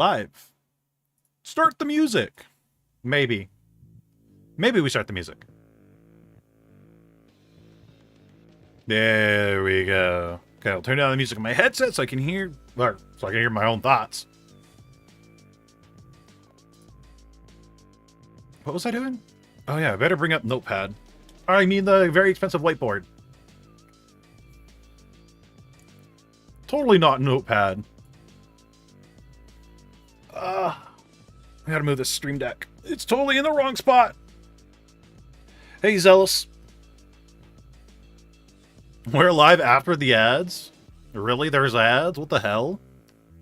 Live. Start the music. Maybe. Maybe we start the music. There we go. Okay, I'll turn down the music on my headset so I can hear, or so I can hear my own thoughts. What was I doing? Oh yeah, I better bring up Notepad. I mean the very expensive whiteboard. Totally not Notepad. I gotta move this stream deck. It's totally in the wrong spot. Hey, Zealous. We're live after the ads? Really? There's ads? What the hell?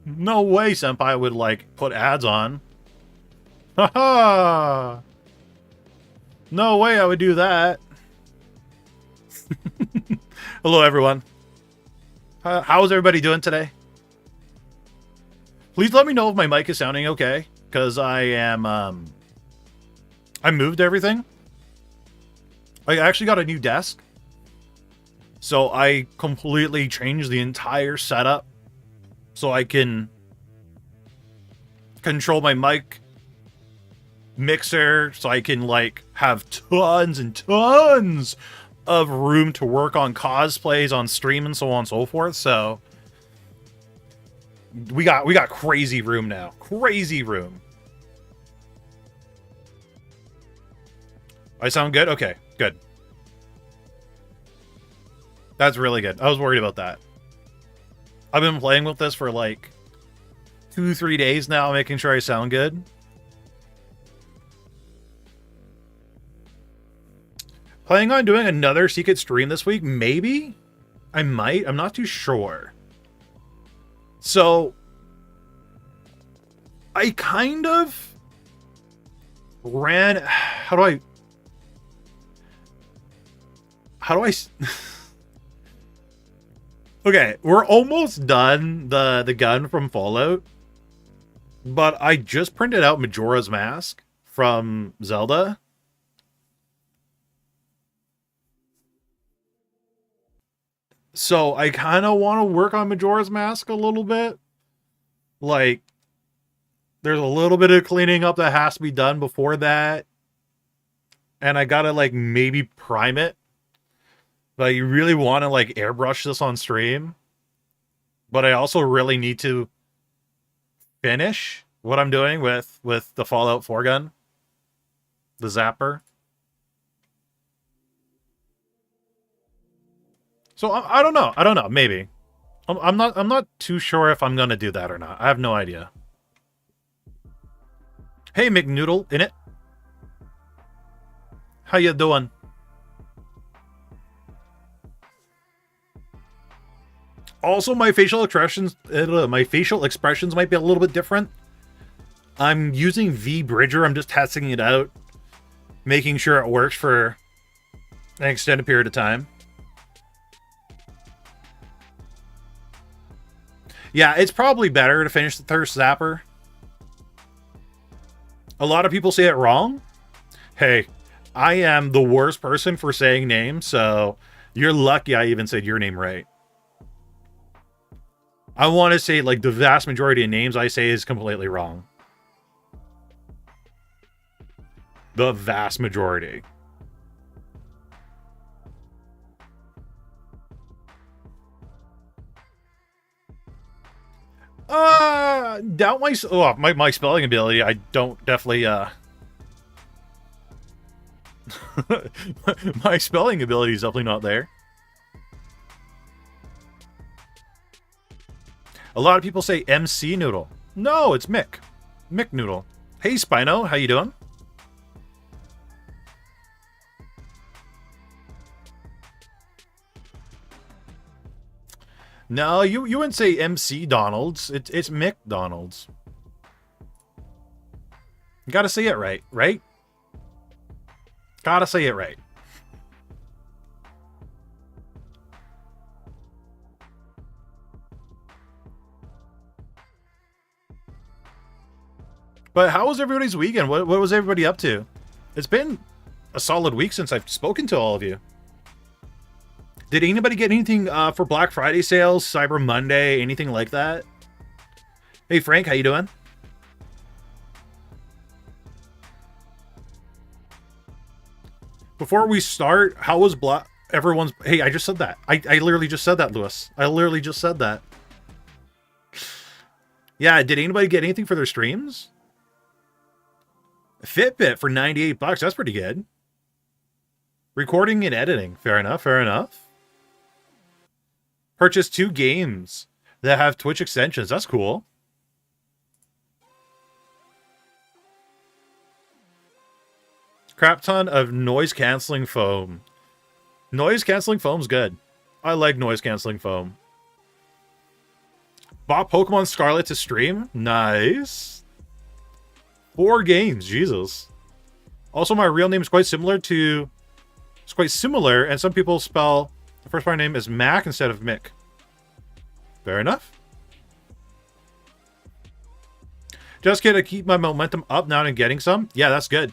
No way Senpai would, like, put ads on. Haha! No way I would do that. Hello, everyone. How's everybody doing today? Please let me know if my mic is sounding okay, because I am, I moved everything. I actually got a new desk. So I completely changed the entire setup so I can control my mic, mixer, so I can like have tons and tons of room to work on cosplays on stream and so on and so forth. So we got crazy room now. Crazy room. I sound good? Okay, good. That's really good. I was worried about that. I've been playing with this for like 2-3 days now, making sure I sound good. Planning on doing another secret stream this week? Maybe? I might. I'm not too sure. So, I kind of ran... How do I... Okay, we're almost done the gun from Fallout, but I just printed out Majora's Mask from Zelda. So I kind of want to work on Majora's Mask a little bit. Like, there's a little bit of cleaning up that has to be done before that. And I gotta, like, maybe prime it. But you really want to, like, airbrush this on stream. But I also really need to finish what I'm doing with the Fallout 4 gun. The Zapper. So, I don't know. I don't know. Maybe. I'm not too sure if I'm going to do that or not. I have no idea. Hey, McNoodle, in it. How you doing? Also, my facial expressions might be a little bit different. I'm using V-Bridger. I'm just testing it out, making sure it works for an extended period of time. Yeah, it's probably better to finish the Thirst Zapper. A lot of people say it wrong. Hey, I am the worst person for saying names, so you're lucky I even said your name right. I want to say, like, the vast majority of names I say is completely wrong. The vast majority. Doubt my spelling ability. I don't definitely, my spelling ability is definitely not there. A lot of people say MC Noodle. No, it's Mick. Mick Noodle. Hey, Spino, how you doing? No, you wouldn't say MC Donald's. It's Mick Donald's. You gotta say it right, right? Gotta say it right. But how was everybody's weekend? What was everybody up to? It's been a solid week since I've spoken to all of you. Did anybody get anything for Black Friday sales, Cyber Monday, anything like that? Hey, Frank, how you doing? Before we start, how was everyone's... Hey, I just said that. I literally just said that, Lewis. I literally just said that. Yeah, did anybody get anything for their streams? Fitbit for $98. That's pretty good. Recording and editing. Fair enough, fair enough. Purchase 2 games that have Twitch extensions. That's cool. Crap ton of noise canceling foam. Noise canceling foam's good. I like noise canceling foam. Bought Pokemon Scarlet to stream. Nice. 4 games. Jesus. Also, my real name is quite similar to... It's quite similar, and some people spell the first part of my name as Mac instead of Mick. Fair enough. Just gonna keep my momentum up now and getting some. Yeah, that's good.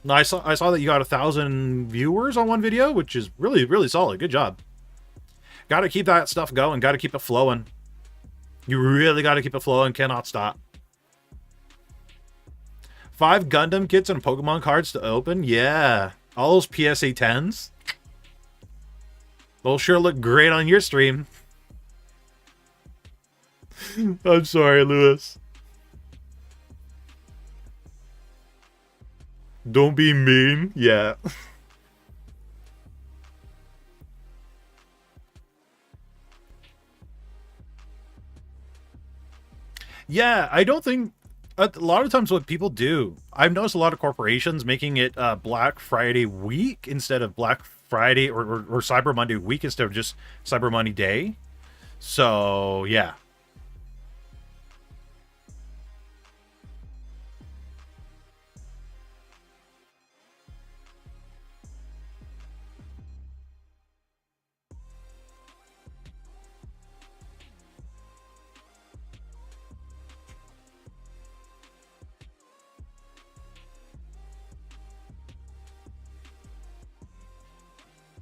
No, I saw that you got 1,000 viewers on one video, which is really, really solid. Good job. Gotta keep that stuff going. Gotta keep it flowing. You really gotta keep it flowing. Cannot stop. 5 Gundam kits and Pokemon cards to open. Yeah. All those PSA 10s. They'll sure look great on your stream. I'm sorry, Lewis. Don't be mean. Yeah. Yeah, I don't think... A lot of times what people do... I've noticed a lot of corporations making it Black Friday week instead of Black Friday or Cyber Monday week instead of just Cyber Monday day. So, yeah.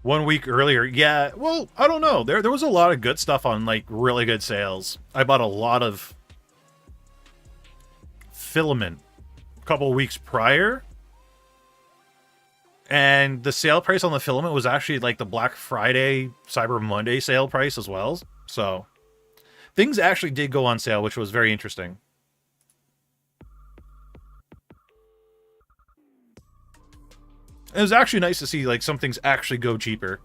One week earlier. Yeah, well, I don't know. There was a lot of good stuff on, like, really good sales. I bought a lot of filament a couple weeks prior. And the sale price on the filament was actually, like, the Black Friday, Cyber Monday sale price as well. So, things actually did go on sale, which was very interesting. It was actually nice to see, like, some things actually go cheaper.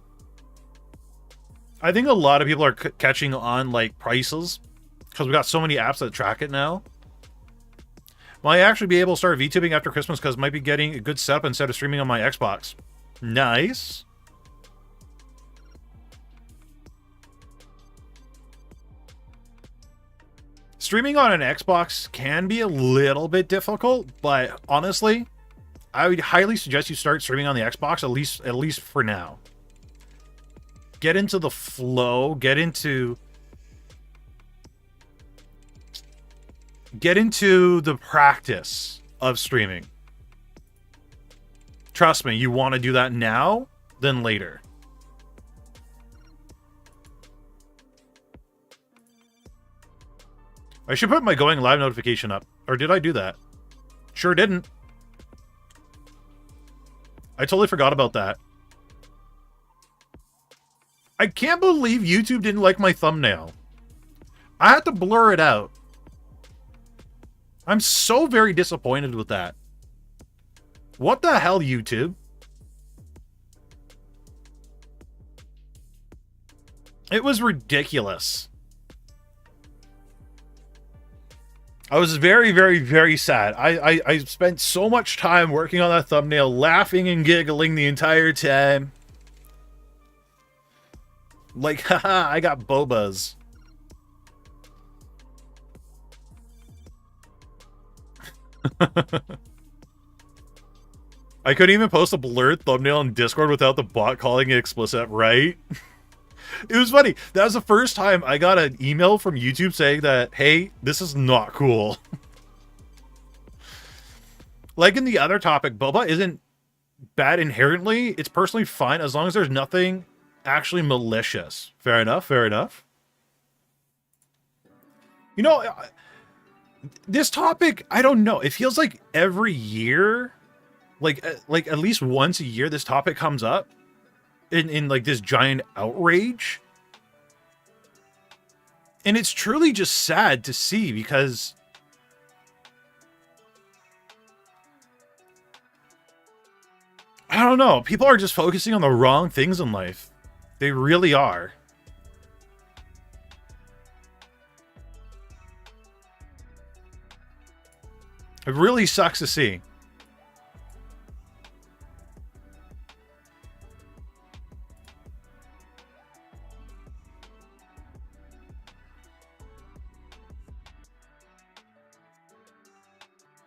I think a lot of people are catching on, like, prices. Because we got so many apps that track it now. Might actually be able to start VTubing after Christmas because might be getting a good setup instead of streaming on my Xbox. Nice. Streaming on an Xbox can be a little bit difficult, but honestly... I would highly suggest you start streaming on the Xbox, at least for now. Get into the flow, get into the practice of streaming. Trust me, you want to do that now than later. I should put my going live notification up. Or did I do that? Sure didn't. I totally forgot about that. I can't believe YouTube didn't like my thumbnail. I had to blur it out. I'm so very disappointed with that. What the hell, YouTube? It was ridiculous. I was very, very, very sad. I spent so much time working on that thumbnail, laughing and giggling the entire time. Like, haha, I got bobas. I couldn't even post a blurred thumbnail on Discord without the bot calling it explicit, right? It was funny. That was the first time I got an email from YouTube saying that, hey, this is not cool. Like in the other topic, boba isn't bad inherently. It's personally fine as long as there's nothing actually malicious. Fair enough, fair enough. You know, this topic, I don't know. It feels like every year like at least once a year this topic comes up in like this giant outrage. And it's truly just sad to see, because I don't know, people are just focusing on the wrong things in life. They really are. It really sucks to see.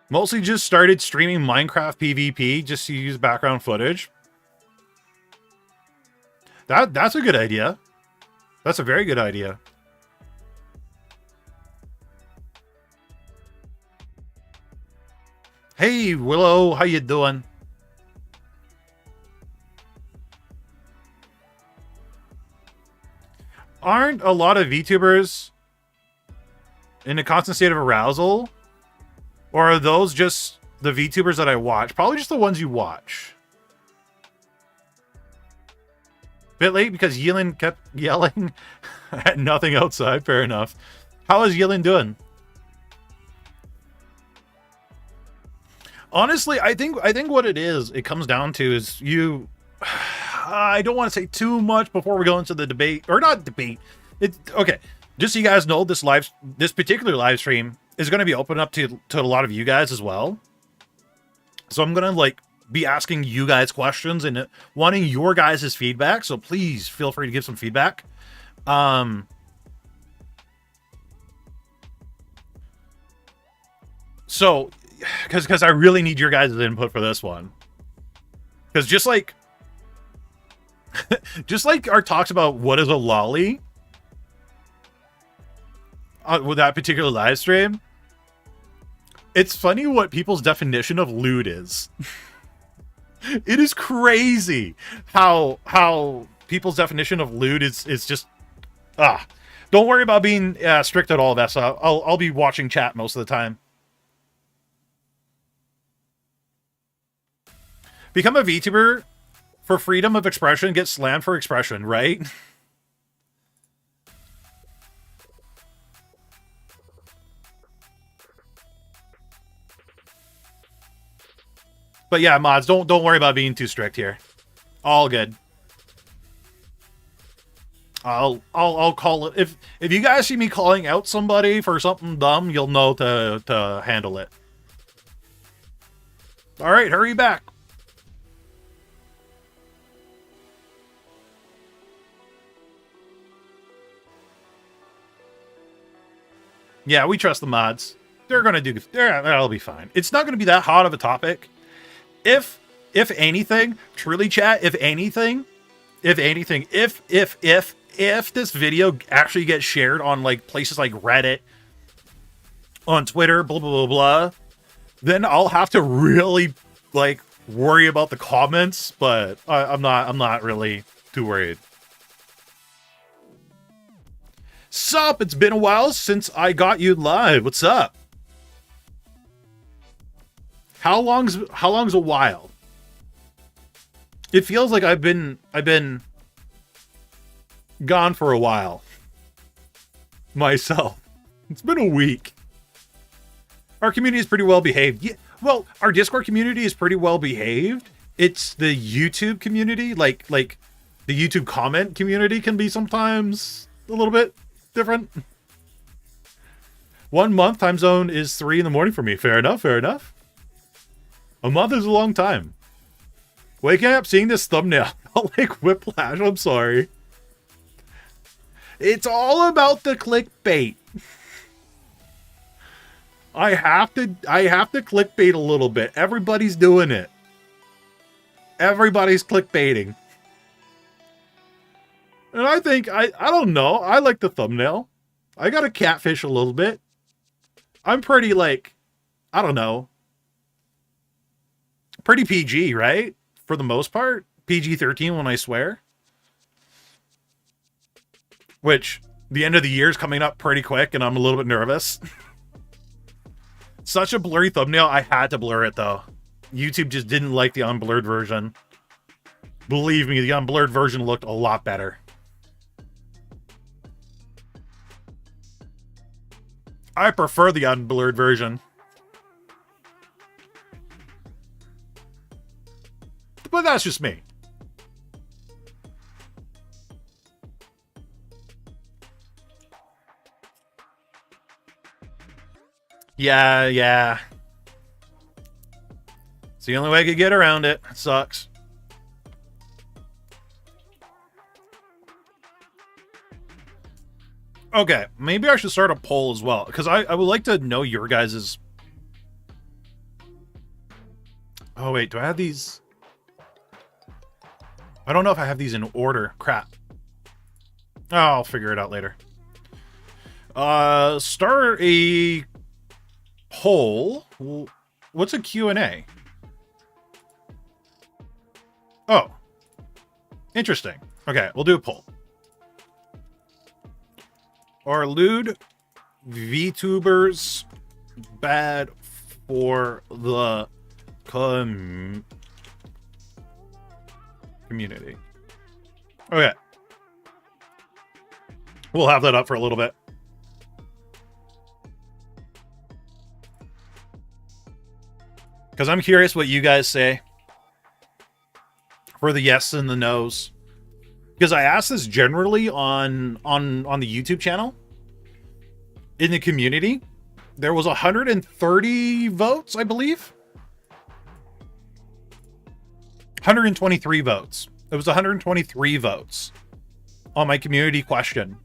Mostly just started streaming Minecraft PvP just to use background footage. That's a good idea. That's a very good idea. Hey, Willow, how you doing? Aren't a lot of VTubers in a constant state of arousal? Or are those just the VTubers that I watch? Probably just the ones you watch. Bit late because Yelin kept yelling at nothing outside. Fair enough. How is Yelin doing? Honestly, I think what it comes down to is you. I don't want to say too much before we go into the debate, or not debate. It's okay. Just so you guys know, this particular live stream is going to be open up to a lot of you guys as well. So I'm going to like be asking you guys questions and wanting your guys' feedback. So please feel free to give some feedback. So, because I really need your guys' input for this one. Because just like our talks about what is a lolly with that particular live stream, it's funny what people's definition of lewd is. It is crazy how people's definition of lewd is just Don't worry about being strict at all, Vessa. I'll be watching chat most of the time. Become a VTuber for freedom of expression, get slammed for expression, right? But yeah, mods, don't worry about being too strict here. All good. I'll call it if you guys see me calling out somebody for something dumb, you'll know to handle it. All right, hurry back. Yeah, we trust the mods. They're gonna do. That'll be fine. It's not gonna be that hot of a topic. If anything, truly chat. If this video actually gets shared on like places like Reddit, on Twitter, blah blah blah blah, then I'll have to really like worry about the comments. But I'm not really too worried. Sup? It's been a while since I got you live. What's up? How long's a while? It feels like I've been gone for a while myself. It's been a week. Our community is pretty well behaved. Yeah, well, our Discord community is pretty well behaved. It's the YouTube community, like the YouTube comment community can be sometimes a little bit different. 1 month time zone is 3 in the morning for me. Fair enough, fair enough. A month is a long time. Waking up, seeing this thumbnail, like whiplash. I'm sorry. It's all about the clickbait. I have to clickbait a little bit. Everybody's doing it. Everybody's clickbaiting. And I think, I don't know, I like the thumbnail. I got a catfish a little bit. I'm pretty, like, I don't know. Pretty PG, right? For the most part. PG-13 when I swear. Which, the end of the year is coming up pretty quick, and I'm a little bit nervous. Such a blurry thumbnail, I had to blur it, though. YouTube just didn't like the unblurred version. Believe me, the unblurred version looked a lot better. I prefer the unblurred version. But that's just me. Yeah. It's the only way I could get around it. It sucks. Okay, maybe I should start a poll as well, because I would like to know your guys's... Oh, wait, do I have these? I don't know if I have these in order. Crap. Oh, I'll figure it out later. Start a poll. What's a Q&A? Oh. Interesting. Okay, we'll do a poll. Are lewd VTubers bad for the community? Okay. We'll have that up for a little bit. Because I'm curious what you guys say for the yes and the no's. Because I asked this generally on the YouTube channel. In the community, there was 130 votes, I believe. 123 votes. It was 123 votes on my community question,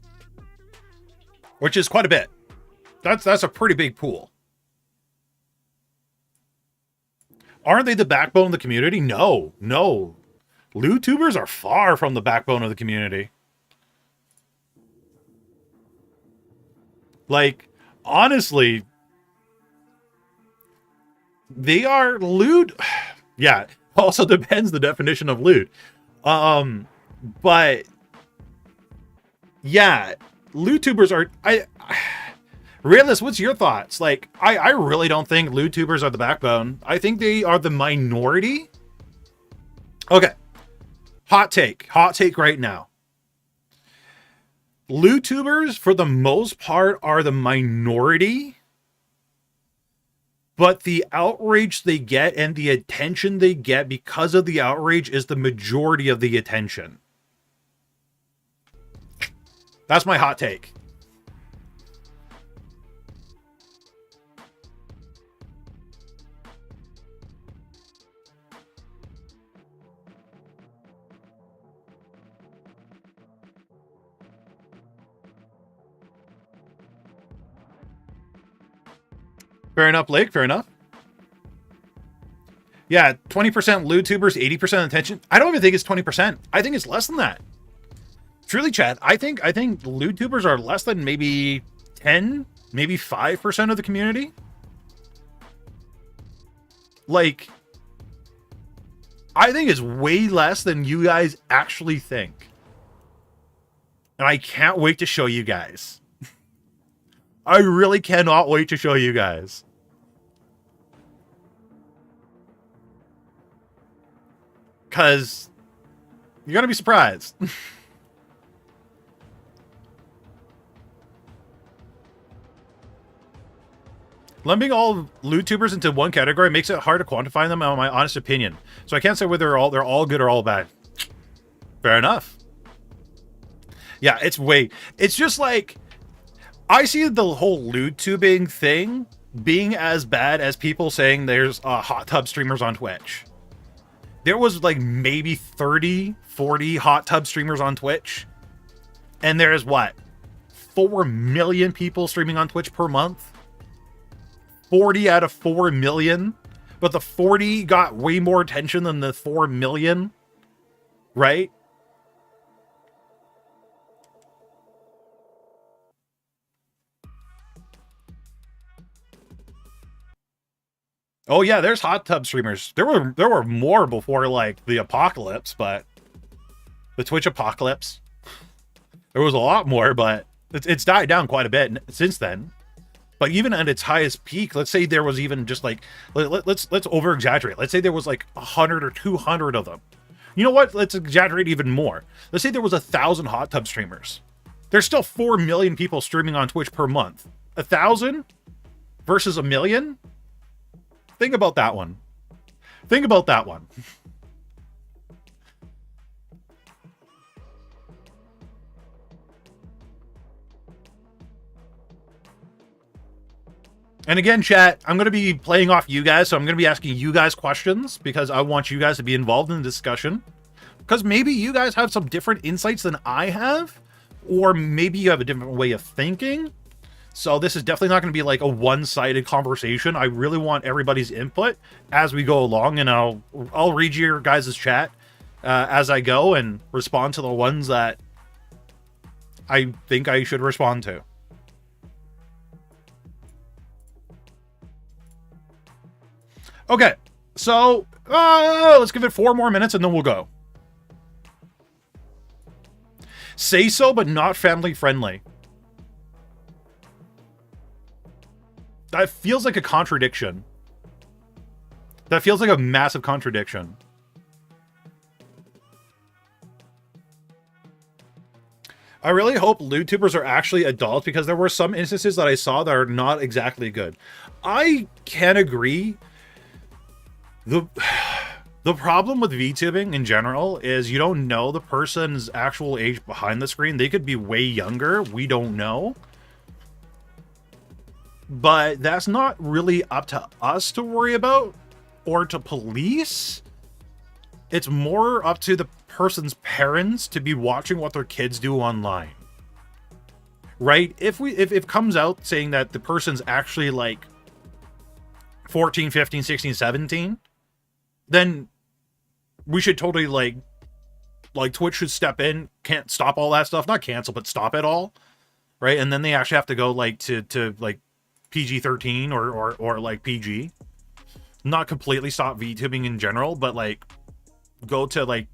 which is quite a bit. That's a pretty big pool. Aren't they the backbone of the community? No. Lewd tubers are far from the backbone of the community. Like, honestly, they are lewd. Yeah, also depends the definition of lewd. But yeah, lewd tubers are... Realist, what's your thoughts? Like, I really don't think lewd tubers are the backbone. I think they are the minority. Okay. Hot take right now. Lewd tubers, for the most part, are the minority, but the outrage they get and the attention they get because of the outrage is the majority of the attention. That's my hot take. Fair enough, Blake. Fair enough. Yeah, 20% lewd tubers, 80% attention. I don't even think it's 20%. I think it's less than that. Truly, Chad, I think lewd tubers are less than maybe 10, maybe 5% of the community. Like, I think it's way less than you guys actually think. And I can't wait to show you guys. I really cannot wait to show you guys. Because you're going to be surprised. Lumping all lewd tubers into one category makes it hard to quantify them, in my honest opinion. So I can't say whether they're all good or all bad. Fair enough. Yeah, it's just like, I see the whole lewd tubing thing being as bad as people saying there's hot tub streamers on Twitch. There was like maybe 30, 40 hot tub streamers on Twitch. And there's what? 4 million people streaming on Twitch per month? 40 out of 4 million? But the 40 got way more attention than the 4 million? Right? Oh yeah, there's hot tub streamers. There were more before like the apocalypse, but the Twitch apocalypse. There was a lot more, but it's died down quite a bit since then. But even at its highest peak, let's say there was even just like, let's over exaggerate. Let's say there was like 100 or 200 of them. You know what? Let's exaggerate even more. Let's say there was 1,000 hot tub streamers. There's still 4 million people streaming on Twitch per month. 1,000 versus 1 million? Think about that one. Think about that one. And again, chat, I'm going to be playing off you guys, so I'm going to be asking you guys questions because I want you guys to be involved in the discussion. Because maybe you guys have some different insights than I have, or maybe you have a different way of thinking. So this is definitely not going to be like a one-sided conversation. I really want everybody's input as we go along, and I'll read your guys' chat as I go and respond to the ones that I think I should respond to. Okay, so let's give it 4 more minutes and then we'll go. Say so, but not family friendly. That feels like a contradiction. That feels like a massive contradiction. I really hope Lewd VTubers are actually adults because there were some instances that I saw that are not exactly good. I can agree. The problem with VTubing in general is you don't know the person's actual age behind the screen. They could be way younger. We don't know. But that's not really up to us to worry about or to police. It's more up to the person's parents to be watching what their kids do online. Right? If it comes out saying that the person's actually like 14, 15, 16, 17, then we should totally like Twitch should step in, can't stop all that stuff, not cancel, but stop it all, right? And then they actually have to go like to like PG-13 or like PG, not completely stop VTubing in general, but like go to like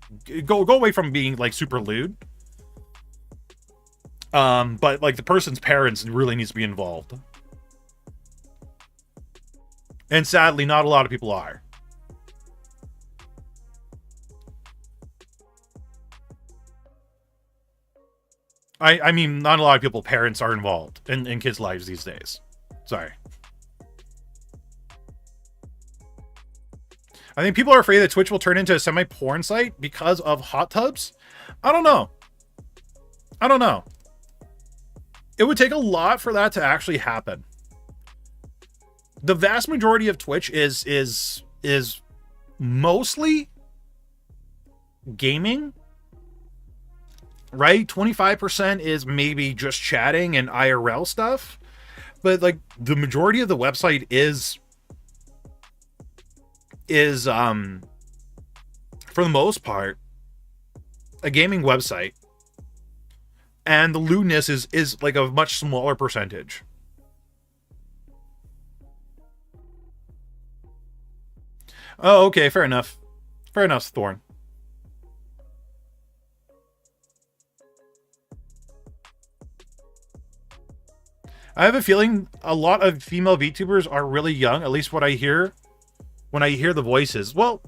go away from being like super lewd. But like the person's parents really needs to be involved, and sadly, not a lot of people are. I mean, not a lot of people, parents are involved in kids' lives these days. Sorry. I think people are afraid that Twitch will turn into a semi-porn site because of hot tubs. I don't know. I don't know. It would take a lot for that to actually happen. The vast majority of Twitch is mostly gaming. Right? 25% is maybe just chatting and IRL stuff. But like the majority of the website is for the most part a gaming website. And the lewdness is like a much smaller percentage. Oh, okay, fair enough. Fair enough, Thorn. I have a feeling a lot of female VTubers are really young, at least what I hear when I hear the voices. Well,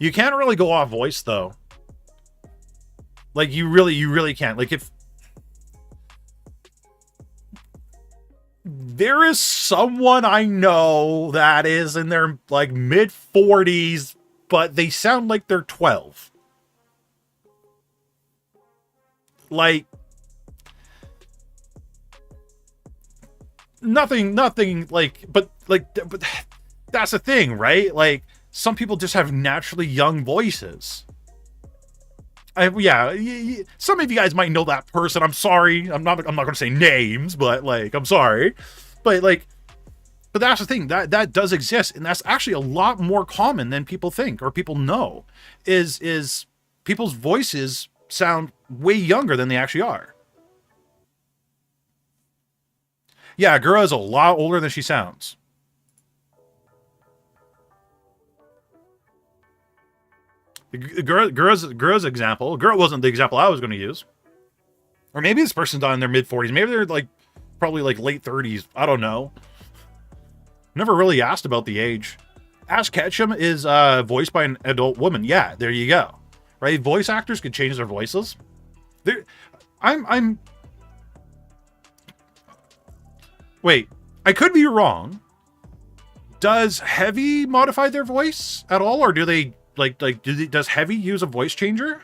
you can't really go off voice though. Like you really can't. Like if there is someone I know that is in their like mid 40s, but they sound like they're 12. Like nothing like, but that's the thing, right? Like some people just have naturally young voices. Yeah, some of you guys might know that person. I'm sorry. I'm not going to say names, but like, I'm sorry. But like, but that's the thing that does exist. And that's actually a lot more common than people think or people know is people's voices sound way younger than they actually are. Yeah, Gura is a lot older than she sounds. Gura's example. Gura wasn't the example I was going to use. Or maybe this person's in their mid-40s. Maybe they're like Probably like late 30s. I don't know. Never really asked about the age. Ash Ketchum is voiced by an adult woman. Yeah, there you go. Right? Voice actors could change their voices. I'm Wait, I could be wrong. Does Heavy modify their voice at all, or do they does Heavy use a voice changer?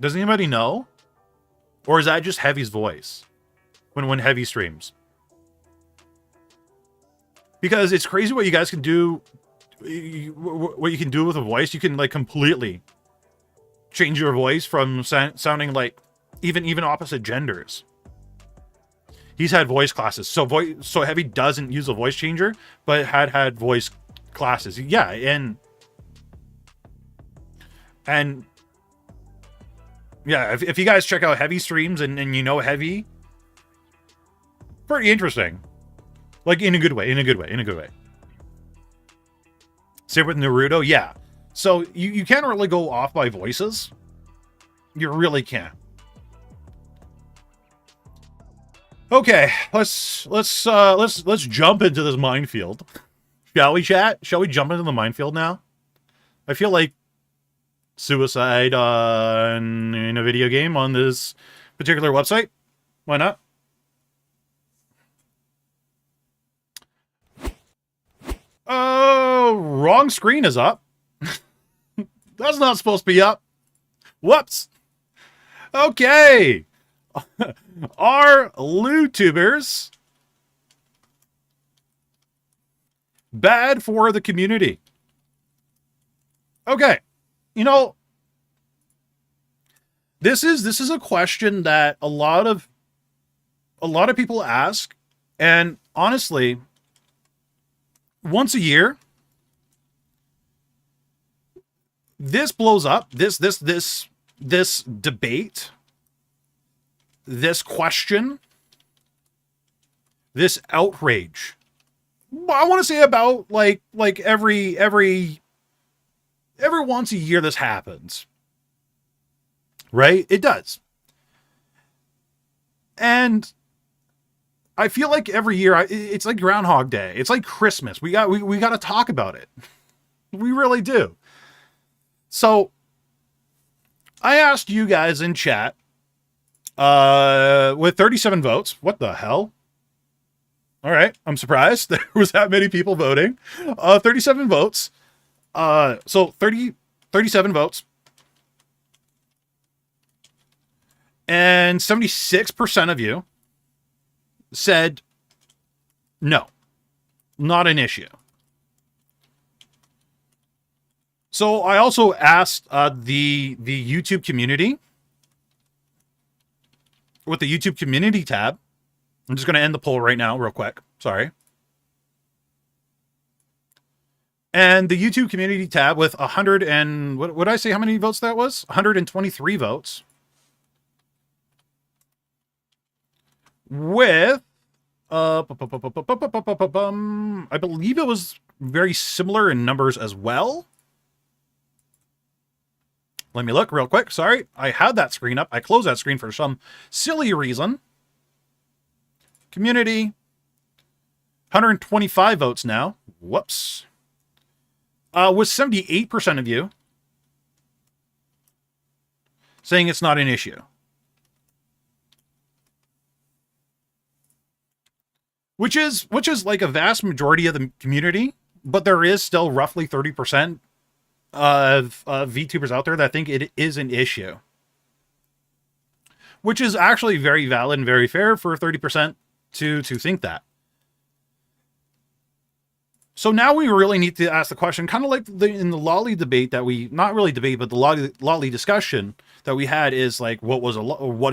Does anybody know? Or is that just Heavy's voice when Heavy streams? Because it's crazy what you guys can do, what you can do with a voice. You can like completely change your voice from sounding like even opposite genders. He's had voice classes, so Heavy doesn't use a voice changer, but had voice classes. Yeah, and yeah, if you guys check out Heavy streams and you know Heavy, pretty interesting. Like in a good way. Same with Naruto, yeah. So you can't really go off by voices. You really can't. Okay, let's jump into this minefield. Shall we, chat? Shall we jump into the minefield now? I feel like suicide in a video game on this particular website. Why not? Oh, wrong screen is up. That's not supposed to be up. Whoops. Okay. Are Lewd VTubers bad for the community? Okay. You know, this is a question that a lot of people ask, and honestly, once a year this blows up, this debate, this question, this outrage. I want to say about like every once a year this happens. Right? It does. And I feel like every year it's like Groundhog Day. It's like Christmas. We got to talk about it. We really do. So I asked you guys in chat with 37 votes. What the hell? All right, I'm surprised there was that many people voting. 37 votes. So 37 votes. And 76% of you said no, not an issue. So I also asked the YouTube community with the YouTube community tab. I'm just going to end the poll right now real quick. Sorry. And the YouTube community tab with 100 and what did I say how many votes that was? 123 votes. With I believe it was very similar in numbers as well. Let me look real quick. Sorry, I had that screen up. I closed that screen for some silly reason. Community, 125 votes now. Whoops. With 78% of you saying it's not an issue. Which is like a vast majority of the community, but there is still roughly 30% of VTubers out there that think it is an issue. Which is actually very valid and very fair for 30% to think that. So now we really need to ask the question, kind of like in the lolly debate that we, not really debate, but the lolly discussion that we had is like, what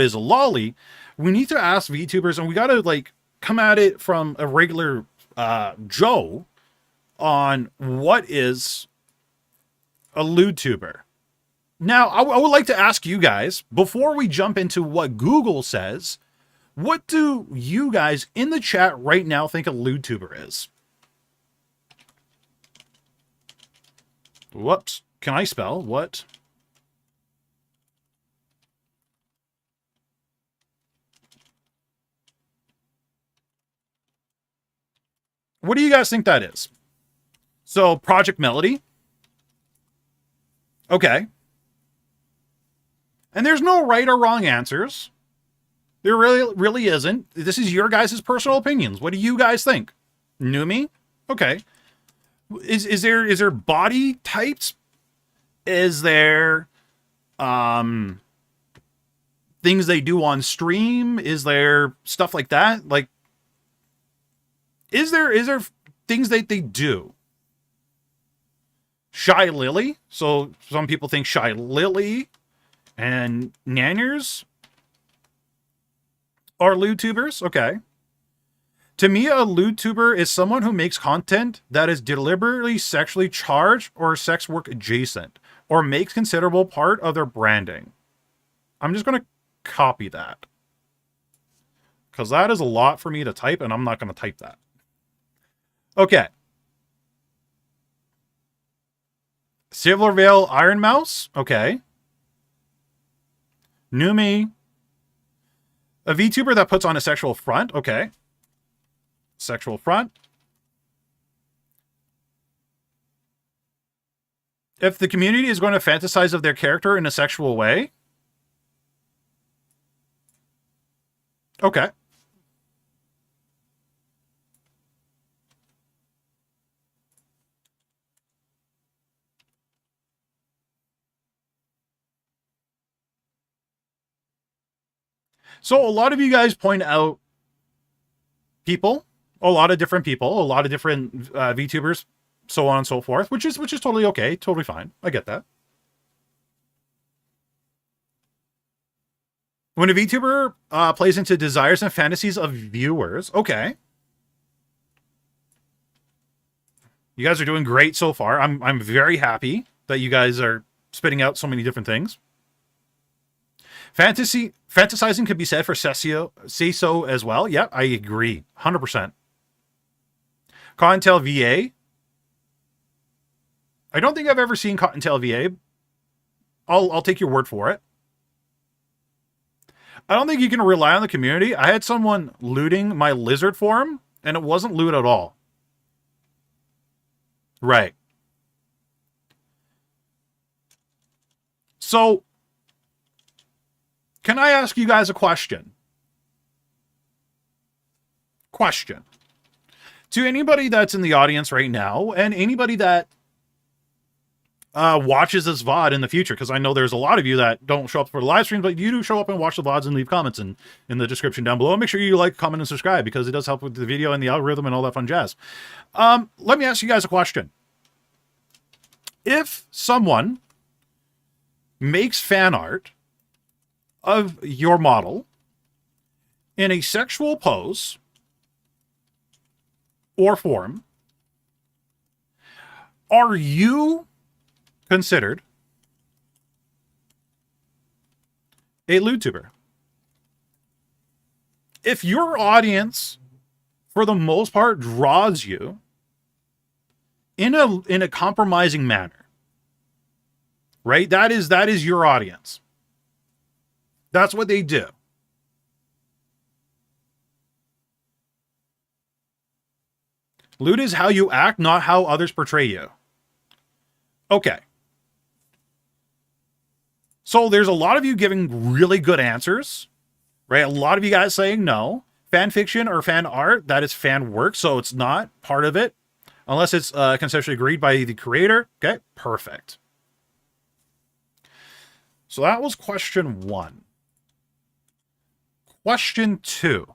is a lolly? We need to ask VTubers, and we got to like come at it from a regular Joe on what is a lewd tuber. Now, I would like to ask you guys, before we jump into what Google says, what do you guys in the chat right now think a lewd tuber is? Whoops. Can I spell? What? What do you guys think that is? So, Project Melody. Okay. And there's no right or wrong answers. There really isn't. This is your guys' personal opinions. What do you guys think? Numi? Okay. Is there body types? Is there things they do on stream? Is there stuff like that? Like, is there things that they do? Shy Lily. So some people think Shy Lily and Nanners are lewd tubers. Okay. To me, a lewd tuber is someone who makes content that is deliberately sexually charged or sex work adjacent, or makes considerable part of their branding. I'm just going to copy that, because that is a lot for me to type, and I'm not going to type that. Okay. Silvervale Iron Mouse. Okay. Numi. A VTuber that puts on a sexual front. Okay. Sexual front. If the community is going to fantasize of their character in a sexual way. Okay. So a lot of you guys point out people, a lot of different people, a lot of different VTubers, so on and so forth, which is totally okay, totally fine. I get that. When a VTuber plays into desires and fantasies of viewers, okay. You guys are doing great so far. I'm very happy that you guys are spitting out so many different things. Fantasizing could be said for Seso as well. Yeah, I agree. 100%. Cottontail VA. I don't think I've ever seen Cottontail VA. I'll take your word for it. I don't think you can rely on the community. I had someone looting my lizard forum, and it wasn't loot at all. Right. So, can I ask you guys a question? Question. To anybody that's in the audience right now, and anybody that watches this VOD in the future, because I know there's a lot of you that don't show up for the live streams, but you do show up and watch the VODs and leave comments in the description down below. Make sure you like, comment, and subscribe, because it does help with the video and the algorithm and all that fun jazz. Let me ask you guys a question. If someone makes fan art of your model in a sexual pose or form, are you considered a lewd tuber? If your audience, for the most part, draws you in a compromising manner, right? That is your audience. That's what they do. Lewd is how you act, not how others portray you. Okay. So there's a lot of you giving really good answers, right? A lot of you guys saying no. Fan fiction or fan art, that is fan work, so it's not part of it. Unless it's conceptually agreed by the creator. Okay, perfect. So that was question 1. Question 2.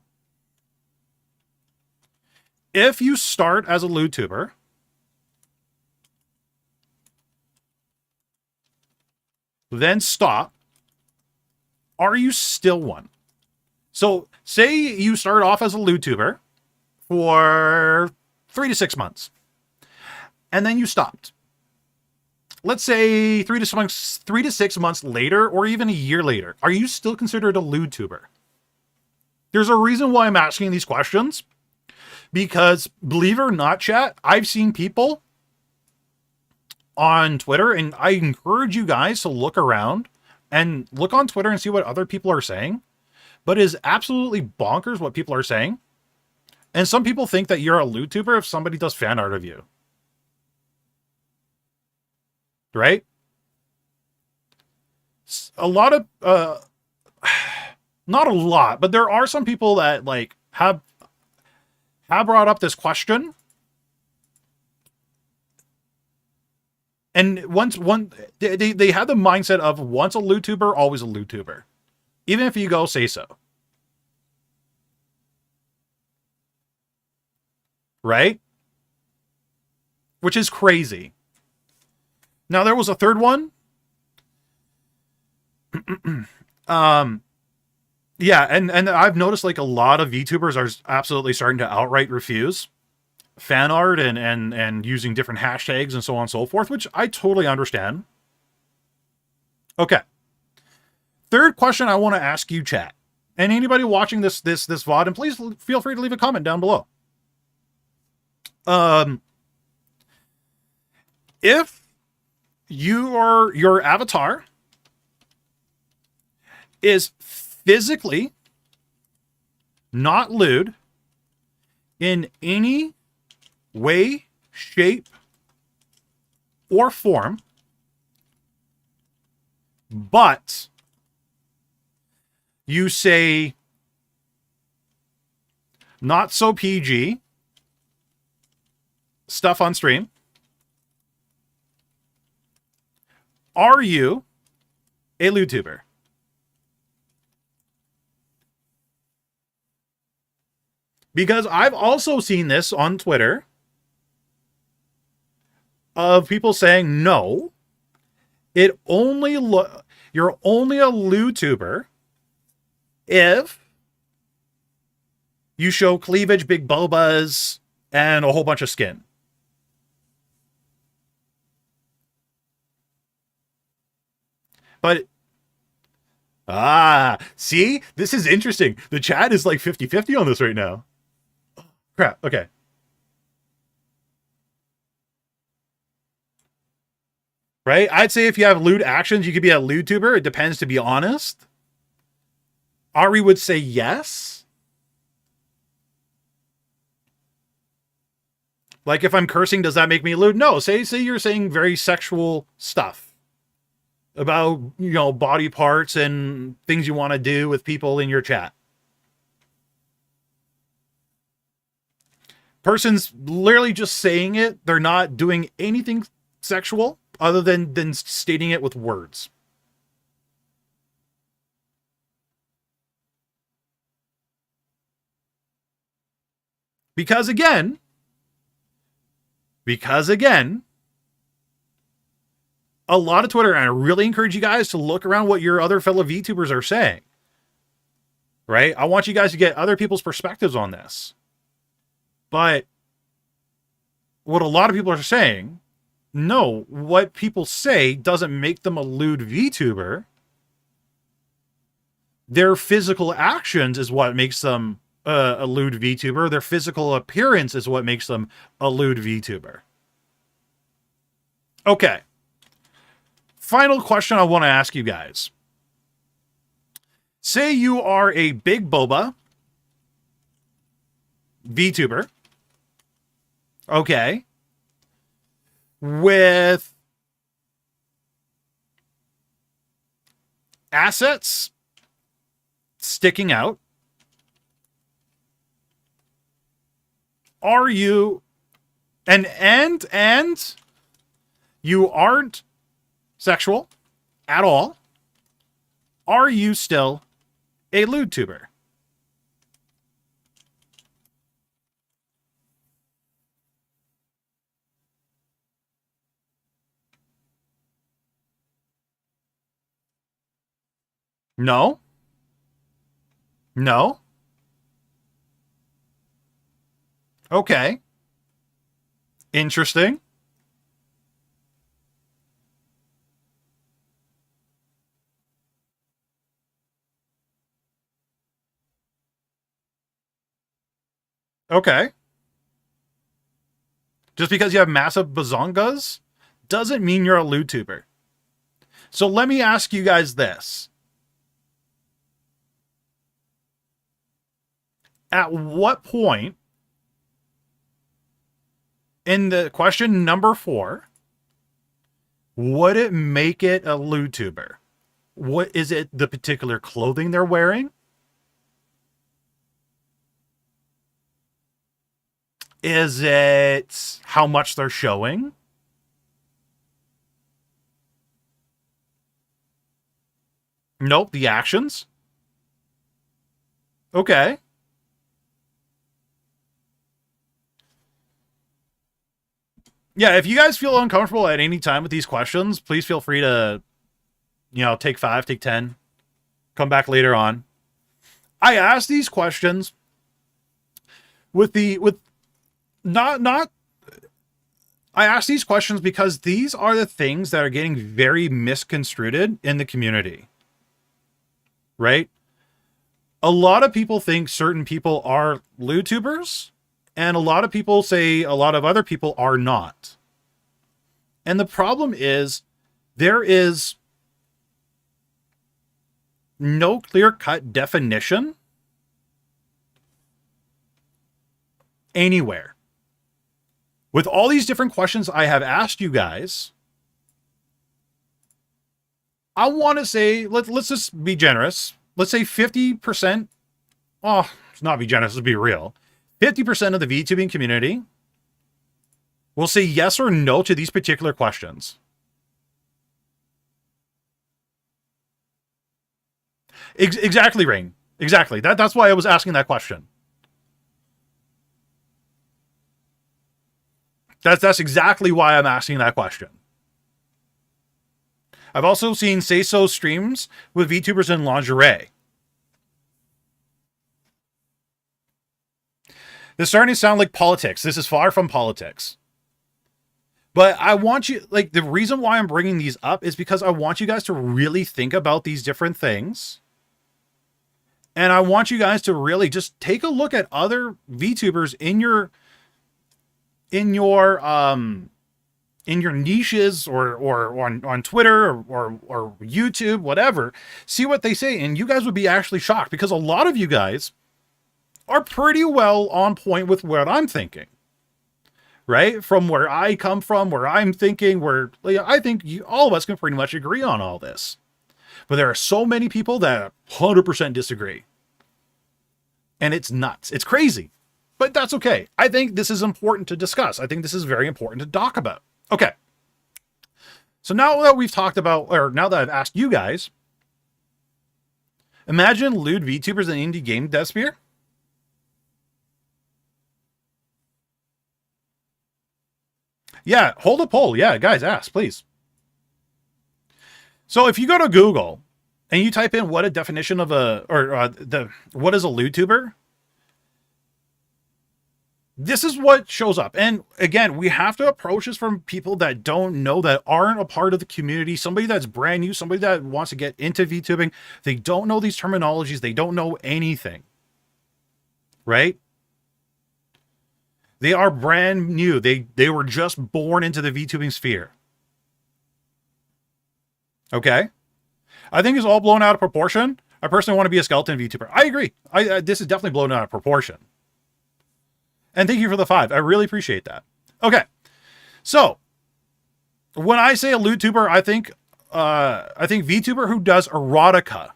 If you start as a lewd tuber, then stop, are you still one? So say you start off as a lewd tuber for 3 to 6 months, and then you stopped. Let's say 3 to 6 months later, or even a year later. Are you still considered a lewd tuber? There's a reason why I'm asking these questions. Because, believe it or not, chat, I've seen people on Twitter, and I encourage you guys to look around and look on Twitter and see what other people are saying. But it is absolutely bonkers what people are saying. And some people think that you're a lewd tuber if somebody does fan art of you. Right? A lot of not a lot, but there are some people that like have brought up this question. And they have the mindset of once a lewd tuber, always a lewd tuber. Even if you go say so. Right? Which is crazy. Now there was a third one. Yeah, and I've noticed like a lot of VTubers are absolutely starting to outright refuse fan art and using different hashtags and so on and so forth, which I totally understand. Okay. Third question I want to ask you, chat. And anybody watching this VOD, and please feel free to leave a comment down below. If your avatar is physically not lewd in any way, shape, or form, but you say not so PG stuff on stream, are you a lewd tuber? Because I've also seen this on Twitter of people saying, no, you're only a lewd tuber if you show cleavage, big bobas, and a whole bunch of skin. But, see? This is interesting. The chat is like 50-50 on this right now. Crap, okay. Right? I'd say if you have lewd actions, you could be a lewd tuber. It depends, to be honest. Ari would say yes. Like, if I'm cursing, does that make me lewd? No, say you're saying very sexual stuff about, you know, body parts and things you want to do with people in your chat. Person's literally just saying it. They're not doing anything sexual other than stating it with words. Because again, a lot of Twitter, and I really encourage you guys to look around what your other fellow VTubers are saying. Right? I want you guys to get other people's perspectives on this. But what a lot of people are saying, no, what people say doesn't make them a lewd VTuber. Their physical actions is what makes them a lewd VTuber. Their physical appearance is what makes them a lewd VTuber. Okay. Final question I want to ask you guys. Say you are a big boba VTuber. Okay. With assets sticking out. Are you and you aren't sexual at all? Are you still a lewd tuber? No. No. Okay. Interesting. Okay. Just because you have massive bazongas doesn't mean you're a lewd tuber. So let me ask you guys this. At what point In the question number 4, would it make it a lewd tuber? What is it? The particular clothing they're wearing? Is it how much they're showing? Nope, the actions. Okay. Yeah, if you guys feel uncomfortable at any time with these questions, please feel free to, take 5, take 10, come back later on. I asked these questions with not I ask these questions because these are the things that are getting very misconstrued in the community. Right? A lot of people think certain people are lewd tubers, and a lot of people say a lot of other people are not. And the problem is there is no clear-cut definition anywhere. With all these different questions I have asked you guys, I want to say, let's just be generous. Let's say 50%. Oh, let's not be generous, let's be real. 50% of the VTubing community will say yes or no to these particular questions. Exactly, Rain. Exactly. That's why I was asking that question. That's exactly why I'm asking that question. I've also seen say-so streams with VTubers in lingerie. This is starting to sound like politics. This is far from politics. But I want you, the reason why I'm bringing these up is because I want you guys to really think about these different things. And I want you guys to really just take a look at other VTubers in your niches or on Twitter or YouTube, whatever. See what they say, and you guys would be actually shocked because a lot of you guys are pretty well on point with what I'm thinking. Right? From where I come from, where I'm thinking, where I think all of us can pretty much agree on all this. But there are so many people that 100% disagree. And it's nuts. It's crazy. But that's okay. I think this is important to discuss. I think this is very important to talk about. Okay. So now that we've talked about, or now that I've asked you guys, imagine lewd VTubers in indie game dev sphere. Yeah, hold a poll. Yeah, guys, ask, please. So if you go to Google and you type in what a definition of what is a lewd tuber, this is what shows up. And again, we have to approach this from people that don't know, that aren't a part of the community, somebody that's brand new, somebody that wants to get into VTubing. They don't know these terminologies. They don't know anything. Right? They are brand new. They were just born into the VTubing sphere. Okay? I think it's all blown out of proportion. I personally want to be a skeleton VTuber. I agree. This is definitely blown out of proportion. And thank you for the 5. I really appreciate that. Okay. So, when I say a lewd tuber, I think VTuber who does erotica.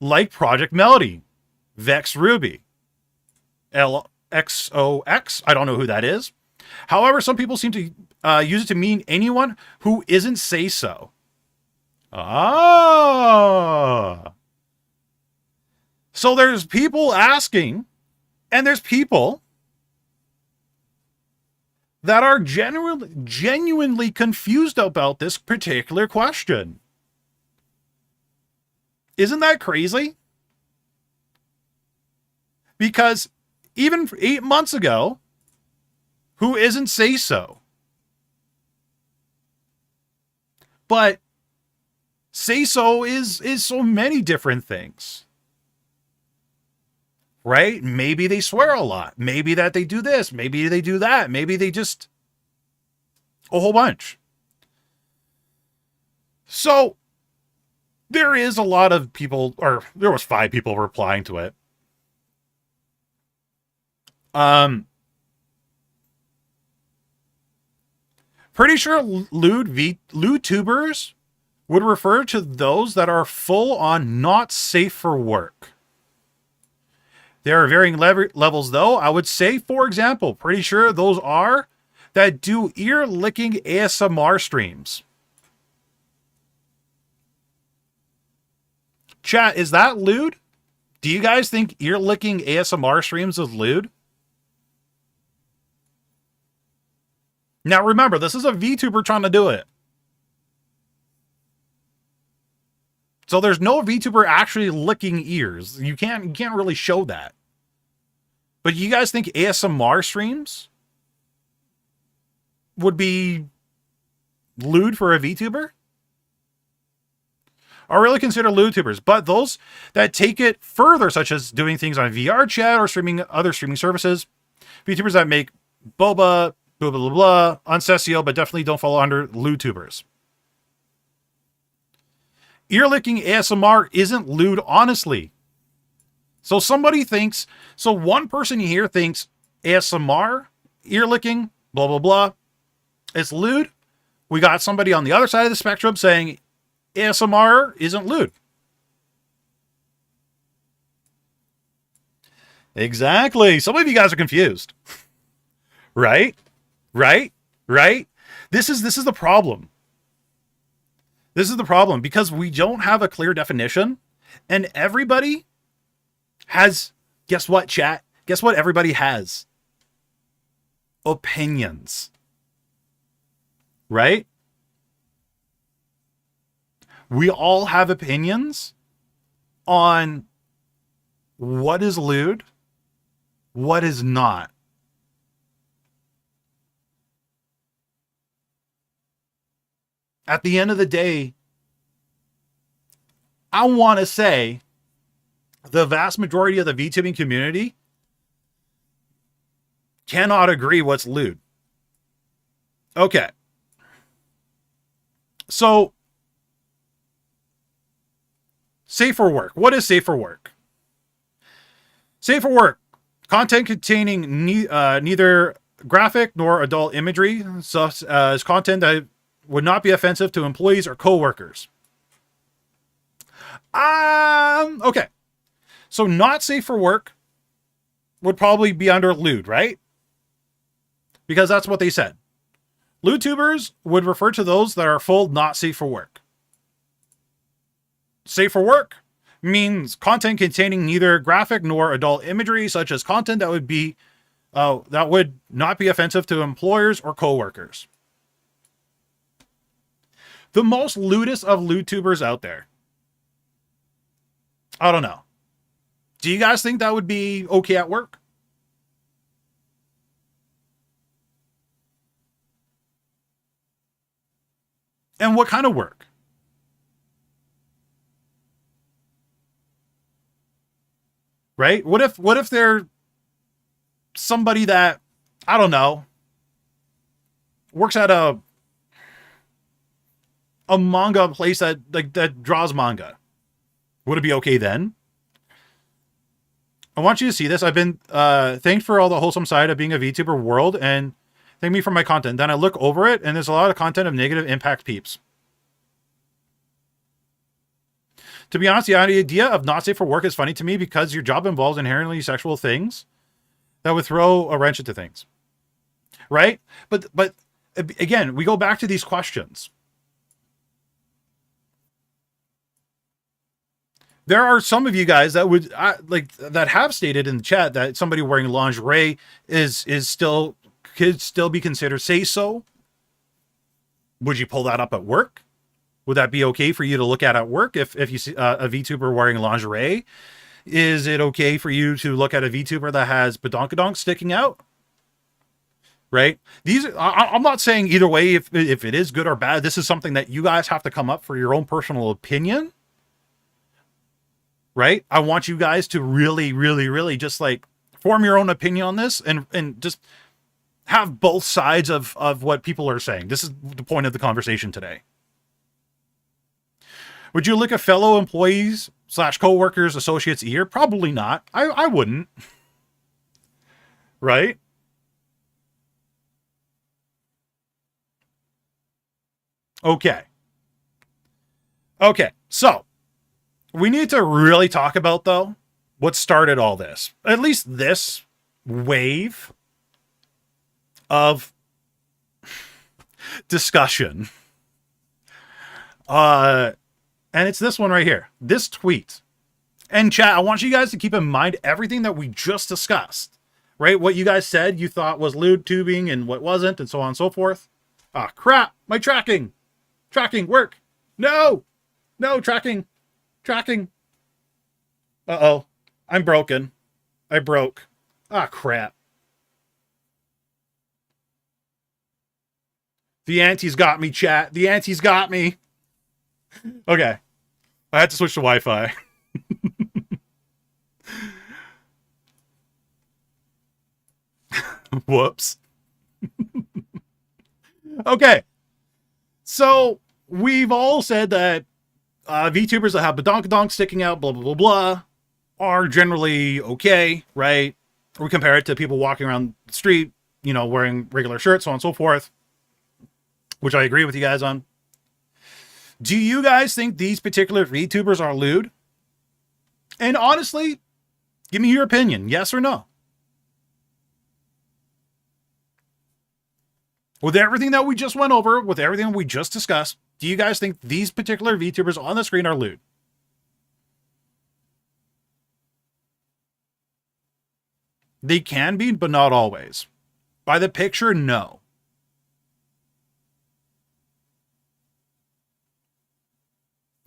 Like Project Melody, Vex Ruby, LXOX. I don't know who that is. However, some people seem to use it to mean anyone who isn't say-so. Ah. So there's people asking, and there's people that are genuinely confused about this particular question. Isn't that crazy? Because even 8 months ago, who isn't say-so? But say-so is so many different things. Right? Maybe they swear a lot. Maybe that they do this. Maybe they do that. Maybe they just... a whole bunch. So, there is a lot of people, or there was 5 people replying to it. Pretty sure Lewd VTubers would refer to those that are full on not safe for work. There are varying levels, though. I would say, for example, pretty sure those are that do ear-licking ASMR streams. Chat, is that lewd? Do you guys think ear-licking ASMR streams is lewd? Now remember, this is a VTuber trying to do it. So there's no VTuber actually licking ears. You can't really show that. But you guys think ASMR streams would be lewd for a VTuber? Are really considered lewd tubers, but those that take it further, such as doing things on VR chat or streaming other streaming services, VTubers that make boba, blah, blah, blah, blah, unsessio, but definitely don't fall under lewd tubers. Ear-licking ASMR isn't lewd, honestly. So somebody thinks, so one person here thinks ASMR, ear-licking, blah, blah, blah, it's lewd. We got somebody on the other side of the spectrum saying ASMR isn't lewd. Exactly. Some of you guys are confused. Right? This is the problem. This is the problem because we don't have a clear definition and everybody has, guess what, chat? Guess what everybody has? Opinions. Right? We all have opinions on what is lewd, what is not. At the end of the day, I want to say the vast majority of the VTubing community cannot agree what's lewd. Okay. So, safe for work. What is safe for work? Safe for work. Content containing neither graphic nor adult imagery, such as content that would not be offensive to employees or coworkers. Okay. So not safe for work would probably be under lewd, right? Because that's what they said. Lewd tubers would refer to those that are full not safe for work. Safe for work means content containing neither graphic nor adult imagery, such as content that would not be offensive to employers or coworkers. The most lewdest of lewd tubers out there. I don't know. Do you guys think that would be okay at work? And what kind of work? Right? What if they're somebody that, I don't know, works at a manga place that draws manga? Would it be okay then? I want you to see this. I've been thanked for all the wholesome side of being a VTuber world and thank me for my content. Then I look over it and there's a lot of content of negative impact peeps. To be honest, the idea of not safe for work is funny to me because your job involves inherently sexual things that would throw a wrench into things. Right? But again, we go back to these questions. There are some of you guys that would that have stated in the chat that somebody wearing lingerie could still be considered say so. Would you pull that up at work? Would that be okay for you to look at work if you see a VTuber wearing lingerie? Is it okay for you to look at a VTuber that has badonkadonk sticking out? Right? I'm not saying either way if it is good or bad. This is something that you guys have to come up for your own personal opinion. Right? I want you guys to really, really, really just form your own opinion on this and just have both sides of what people are saying. This is the point of the conversation today. Would you lick a fellow employees / co-workers associates ear? Probably not. I wouldn't. Right? Okay. Okay. So we need to really talk about, though, what started all this. At least this wave of discussion. And it's this one right here. This tweet. And chat, I want you guys to keep in mind everything that we just discussed. Right? What you guys said you thought was lewd tubing and what wasn't, and so on and so forth. Ah, crap. My tracking. Tracking. Work. No. No, tracking. Tracking. Uh-oh. I'm broken. I broke. Ah, crap. The auntie's got me, chat. The auntie's got me. Okay. I had to switch to Wi-Fi. Whoops. Okay. So, we've all said that VTubers that have badonkadonk sticking out, blah, blah, blah, blah, are generally okay, right? We compare it to people walking around the street, you know, wearing regular shirts, so on and so forth, which I agree with you guys on. Do you guys think these particular VTubers are lewd? And honestly, give me your opinion, yes or no? With everything that we just went over, with everything we just discussed, do you guys think these particular VTubers on the screen are lewd? They can be, but not always. By the picture, no.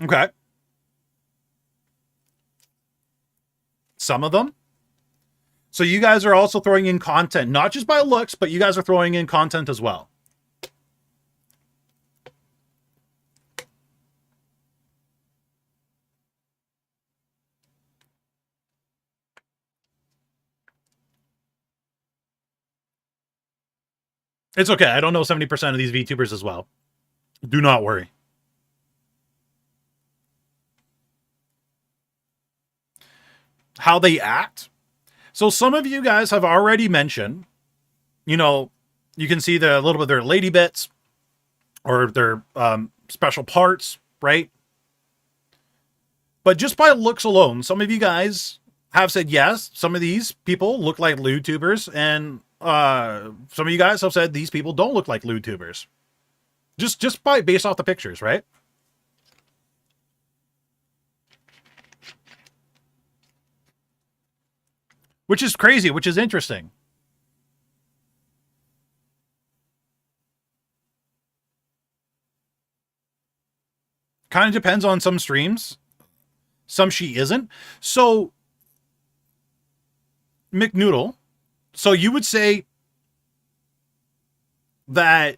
Okay. Some of them. So you guys are also throwing in content, not just by looks, but you guys are throwing in content as well. It's okay. I don't know 70% of these VTubers as well. Do not worry. How they act. So some of you guys have already mentioned, you know, you can see the little bit of their lady bits or their special parts, right? But just by looks alone, some of you guys have said, yes, some of these people look like lewd tubers, and some of you guys have said these people don't look like lewd tubers. Just by based off the pictures, right? Which is crazy, which is interesting. Kind of depends on some streams. Some she isn't. So, McNoodle, so you would say that,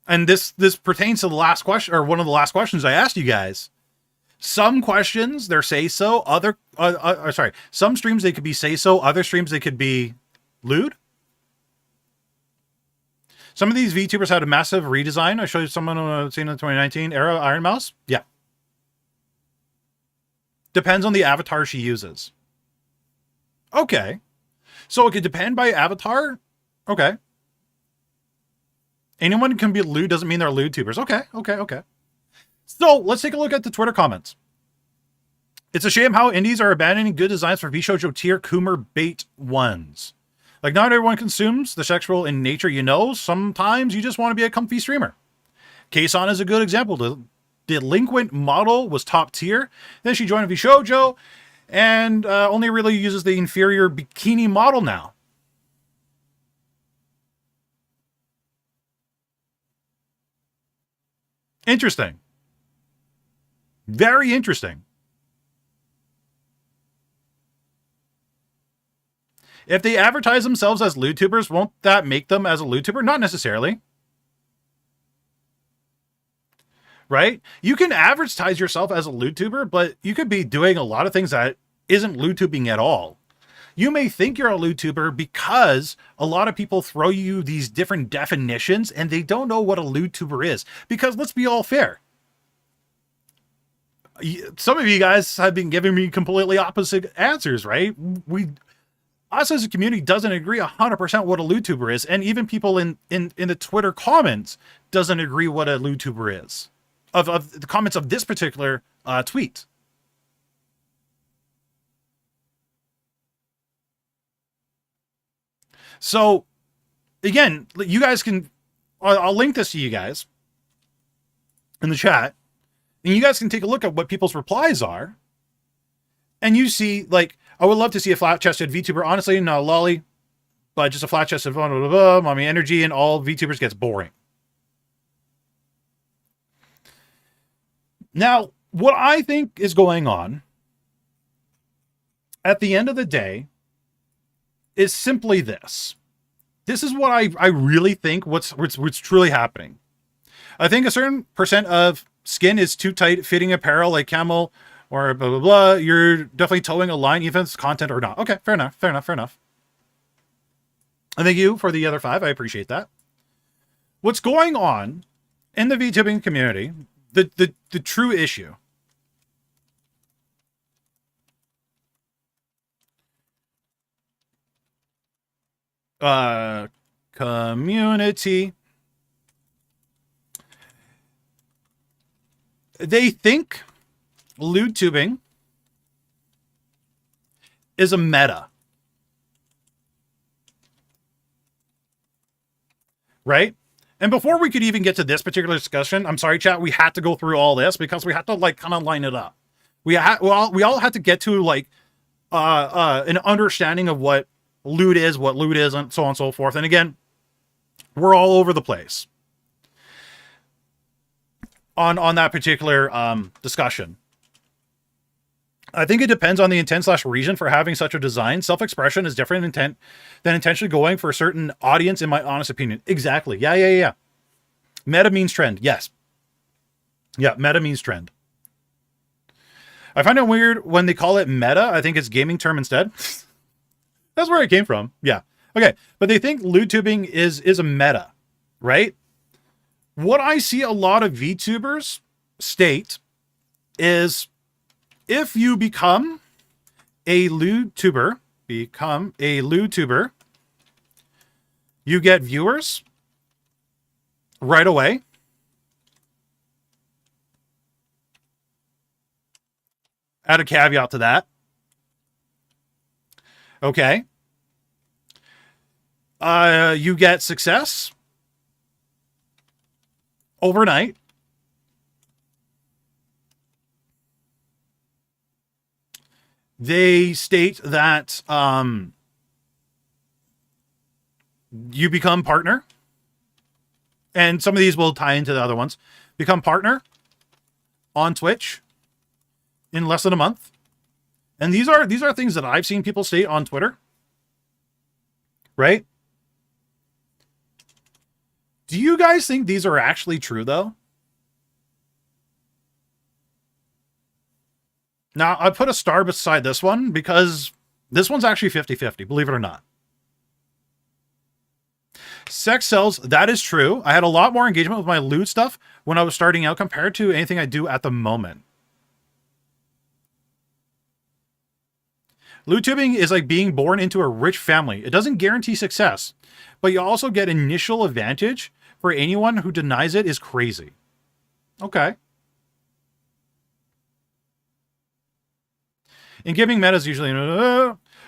and this pertains to the last question, or one of the last questions I asked you guys. Some questions, they're say-so. Some streams, they could be say-so. Other streams, they could be lewd. Some of these VTubers had a massive redesign. I showed you someone seen in the 2019 era Iron Mouse. Yeah. Depends on the avatar she uses. Okay. So it could depend by avatar? Okay. Anyone can be lewd doesn't mean they're lewd tubers. Okay. So let's take a look at the Twitter comments. It's a shame how indies are abandoning good designs for VShoujo tier Coomer bait ones. Like, not everyone consumes the sexual in nature, you know. Sometimes you just want to be a comfy streamer. Kason is a good example. The delinquent model was top tier. Then she joined VShoujo and only really uses the inferior bikini model now. Interesting. Very interesting. If they advertise themselves as lewd tubers, won't that make them as a lewd tuber? Not necessarily. Right? You can advertise yourself as a lewd tuber, but you could be doing a lot of things that isn't lewd tubing at all. You may think you're a lewd tuber because a lot of people throw you these different definitions and they don't know what a lewd tuber is. Because let's be all fair. Some of you guys have been giving me completely opposite answers, right? us as a community doesn't agree 100% what a lewd tuber is, and even people in the Twitter comments doesn't agree what a lewd tuber is of the comments of this particular tweet. So again, you guys can, I'll link this to you guys in the chat, and you guys can take a look at what people's replies are. And you see, like, I would love to see a flat-chested VTuber. Honestly, not a lolly, but just a flat-chested blah, blah, blah, mommy energy, and all VTubers gets boring. Now, what I think is going on at the end of the day is simply this. This is what I really think what's truly happening. I think a certain percent of skin is too tight fitting apparel like camel or blah, blah, blah. You're definitely towing a line, even if it's content or not. Okay, fair enough, fair enough, fair enough. And thank you for the other 5. I appreciate that. What's going on in the VTubing community, the true issue, community, they think lewd tubing is a meta, right? And before we could even get to this particular discussion, I'm sorry, chat, we had to go through all this because we had to like kind of line it up. We all had to get to like an understanding of what lewd is, and so on and so forth. And again, we're all over the place on that particular discussion. I think it depends on the intent / reason for having such a design. Self-expression is different intent than intentionally going for a certain audience, in my honest opinion. Exactly. Yeah. Meta means trend. Yes. Yeah, meta means trend. I find it weird when they call it meta. I think it's gaming term instead. That's where it came from. Yeah. Okay. But they think lewd tubing is a meta, right? What I see a lot of VTubers state is if you become a lewd tuber, you get viewers right away. Add a caveat to that. Okay. You get success overnight. They state that you become partner, and some of these will tie into the other ones. Become partner on Twitch in less than a month. And these are things that I've seen people state on Twitter. Right? Do you guys think these are actually true, though? Now, I put a star beside this one because this one's actually 50-50, believe it or not. Sex sells, that is true. I had a lot more engagement with my lewd stuff when I was starting out compared to anything I do at the moment. Lewd tubing is like being born into a rich family. It doesn't guarantee success, but you also get initial advantage. For anyone who denies it is crazy. Okay. In giving meta is usually...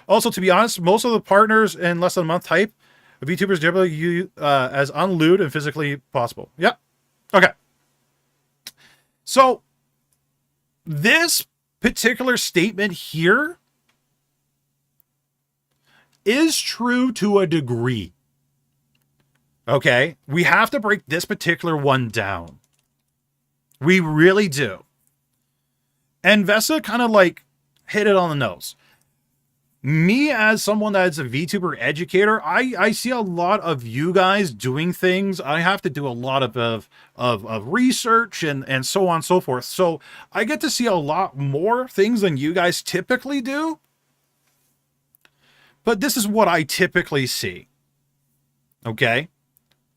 Also, to be honest, most of the partners in less than a month type of VTubers generally you as unlewd and physically possible. Yep. Okay. So, this particular statement here is true to a degree. Okay? We have to break this particular one down. We really do. And Vesa kind of like hit it on the nose. Me as someone that's a VTuber educator, I see a lot of you guys doing things. I have to do a lot of research and so on and so forth. So I get to see a lot more things than you guys typically do. But this is what I typically see. Okay?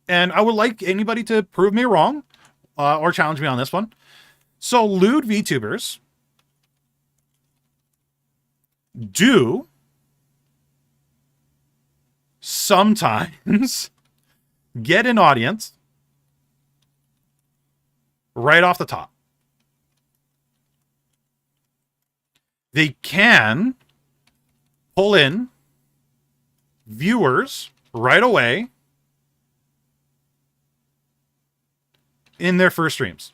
And I would like anybody to prove me wrong or challenge me on this one. So lewd VTubers do sometimes get an audience right off the top. They can pull in viewers right away in their first streams.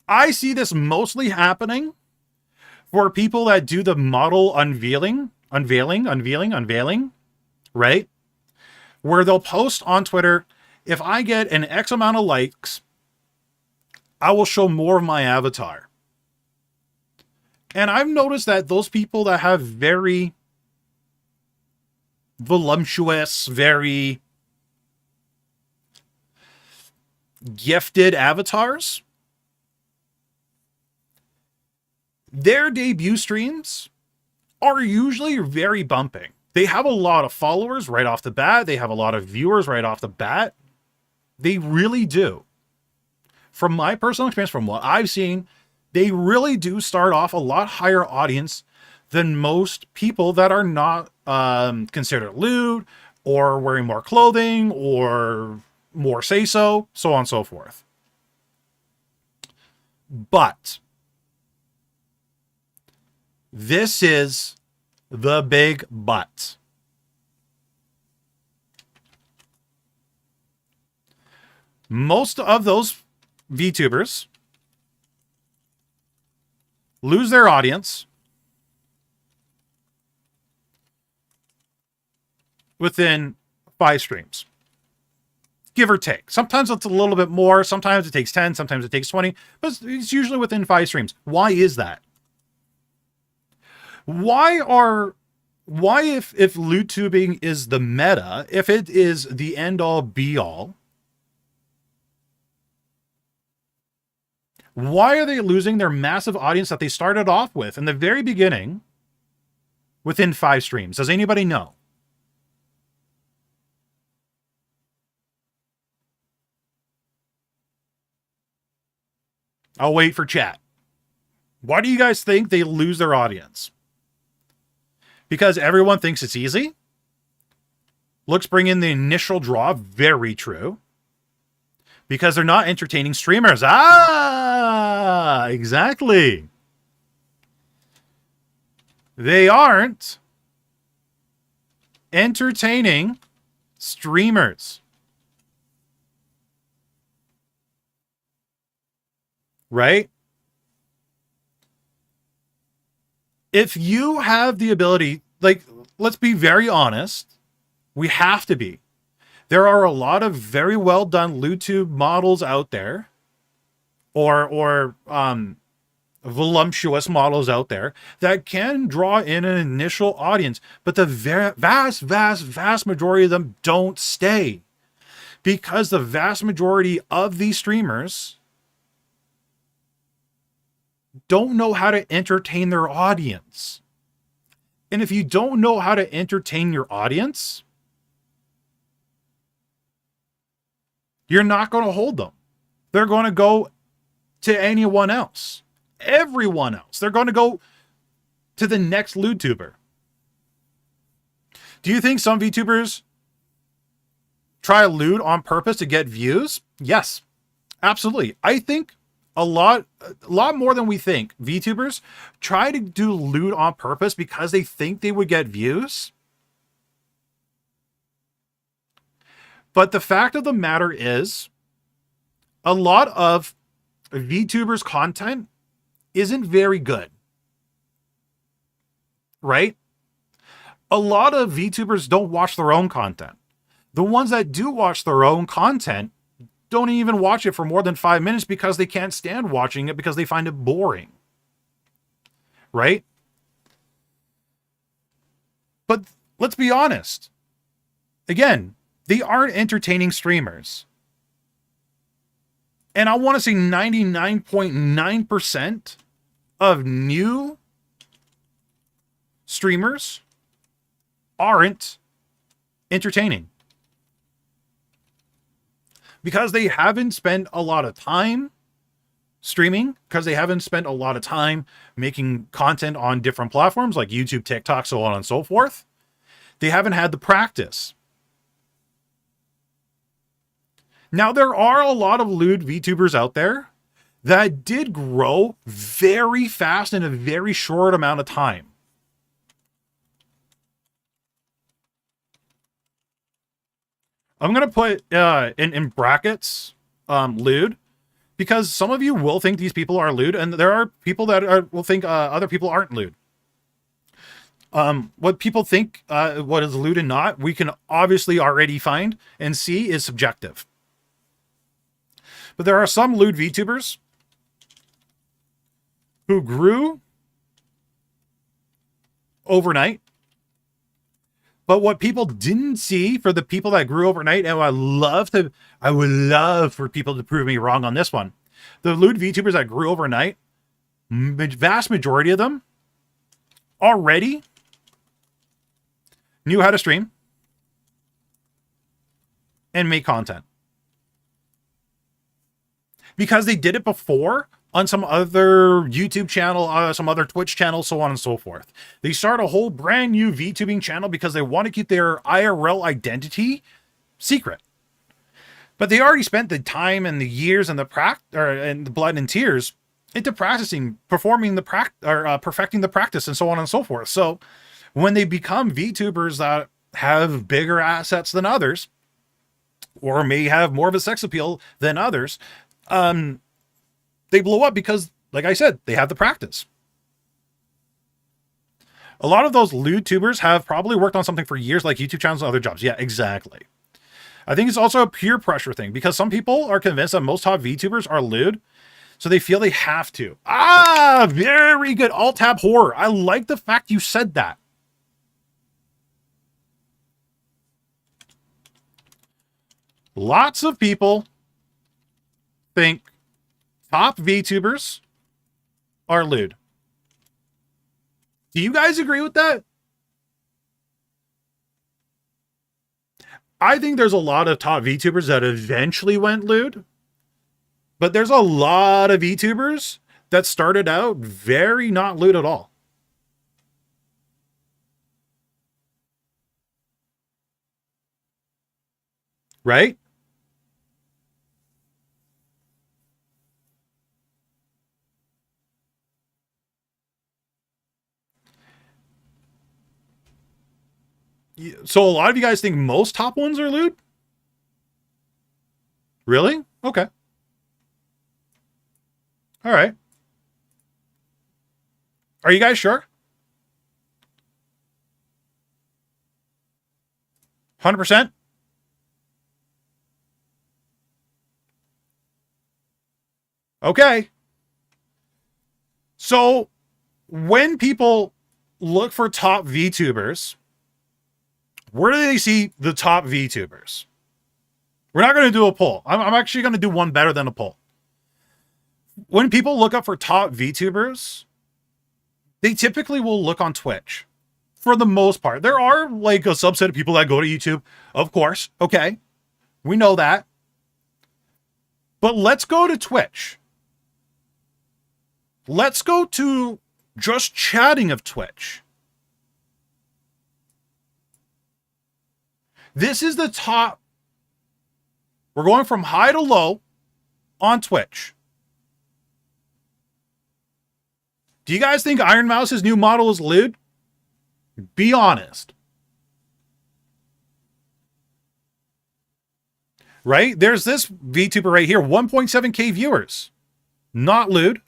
I see this mostly happening for people that do the model unveiling, right? Where they'll post on Twitter, if I get an X amount of likes, I will show more of my avatar. And I've noticed that those people that have very voluptuous, very gifted avatars, their debut streams are usually very bumping. They have a lot of followers right off the bat. They have a lot of viewers right off the bat. They really do. From my personal experience, from what I've seen, they really do start off a lot higher audience than most people that are not considered lewd or wearing more clothing or more say-so, so on and so forth. But this is the big but. Most of those VTubers lose their audience within 5 streams. Give or take. Sometimes it's a little bit more. Sometimes it takes 10. Sometimes it takes 20. But it's usually within 5 streams. Why is that? Why if lewd tubing is the meta, if it is the end all be all, why are they losing their massive audience that they started off with in the very beginning within 5 streams? Does anybody know? I'll wait for chat. Why do you guys think they lose their audience? Because everyone thinks it's easy? Looks bring in the initial draw. Very true. Because they're not entertaining streamers. Ah, exactly. They aren't entertaining streamers. Right? If you have the ability, like, let's be very honest. We have to be. There are a lot of very well done LewdTube models out there, or voluptuous models out there that can draw in an initial audience, but the vast majority of them don't stay, because the vast majority of these streamers don't know how to entertain their audience. And if you don't know how to entertain your audience, you're not going to hold them. They're going to go to anyone else. Everyone else. They're going to go to the next lewd tuber. Do you think some VTubers try lewd on purpose to get views? Yes, absolutely. I think a lot more than we think. VTubers try to do lewd on purpose because they think they would get views. But the fact of the matter is, a lot of VTubers' content isn't very good. Right? A lot of VTubers don't watch their own content. The ones that do watch their own content don't even watch it for more than 5 minutes because they can't stand watching it because they find it boring. Right? But let's be honest. Again, they aren't entertaining streamers. And I want to say 99.9% of new streamers aren't entertaining. Because they haven't spent a lot of time streaming, because they haven't spent a lot of time making content on different platforms like YouTube, TikTok, so on and so forth. They haven't had the practice. Now, there are a lot of lewd VTubers out there that did grow very fast in a very short amount of time. I'm going to put in brackets lewd, because some of you will think these people are lewd, and there are people that will think other people aren't lewd. What people think what is lewd and not, we can obviously already find and see is subjective. But there are some lewd VTubers who grew overnight. But what people didn't see, for the people that grew overnight, and I would love for people to prove me wrong on this one. The lewd VTubers that grew overnight, vast majority of them already knew how to stream and make content. Because they did it before on some other YouTube channel, some other Twitch channel, so on and so forth. They start a whole brand new VTubing channel because they want to keep their IRL identity secret. But they already spent the time and the years and the blood and tears into practicing, performing perfecting the practice, and so on and so forth. So when they become VTubers that have bigger assets than others, or may have more of a sex appeal than others, they blow up because, like I said, they have the practice. A lot of those lewd tubers have probably worked on something for years, like YouTube channels and other jobs. Yeah, exactly. I think it's also a peer pressure thing, because some people are convinced that most top VTubers are lewd, so they feel they have to. Ah, very good. Alt-tab horror. I like the fact you said that. Lots of people think top VTubers are lewd. Do you guys agree with that? I think there's a lot of top VTubers that eventually went lewd, but there's a lot of VTubers that started out very not lewd at all. Right? So a lot of you guys think most top ones are lewd? Really? Okay. All right. Are you guys sure? 100%? Okay. So when people look for top VTubers, where do they see the top VTubers? We're not going to do a poll. I'm actually going to do one better than a poll. When people look up for top VTubers, they typically will look on Twitch. For the most part. There are like a subset of people that go to YouTube, of course. Okay. We know that. But let's go to Twitch. Let's go to just chatting of Twitch. This is the top. We're going from high to low on Twitch. Do you guys think Iron Mouse's new model is lewd? Be honest. Right? There's this VTuber right here, 1.7k viewers. Not lewd.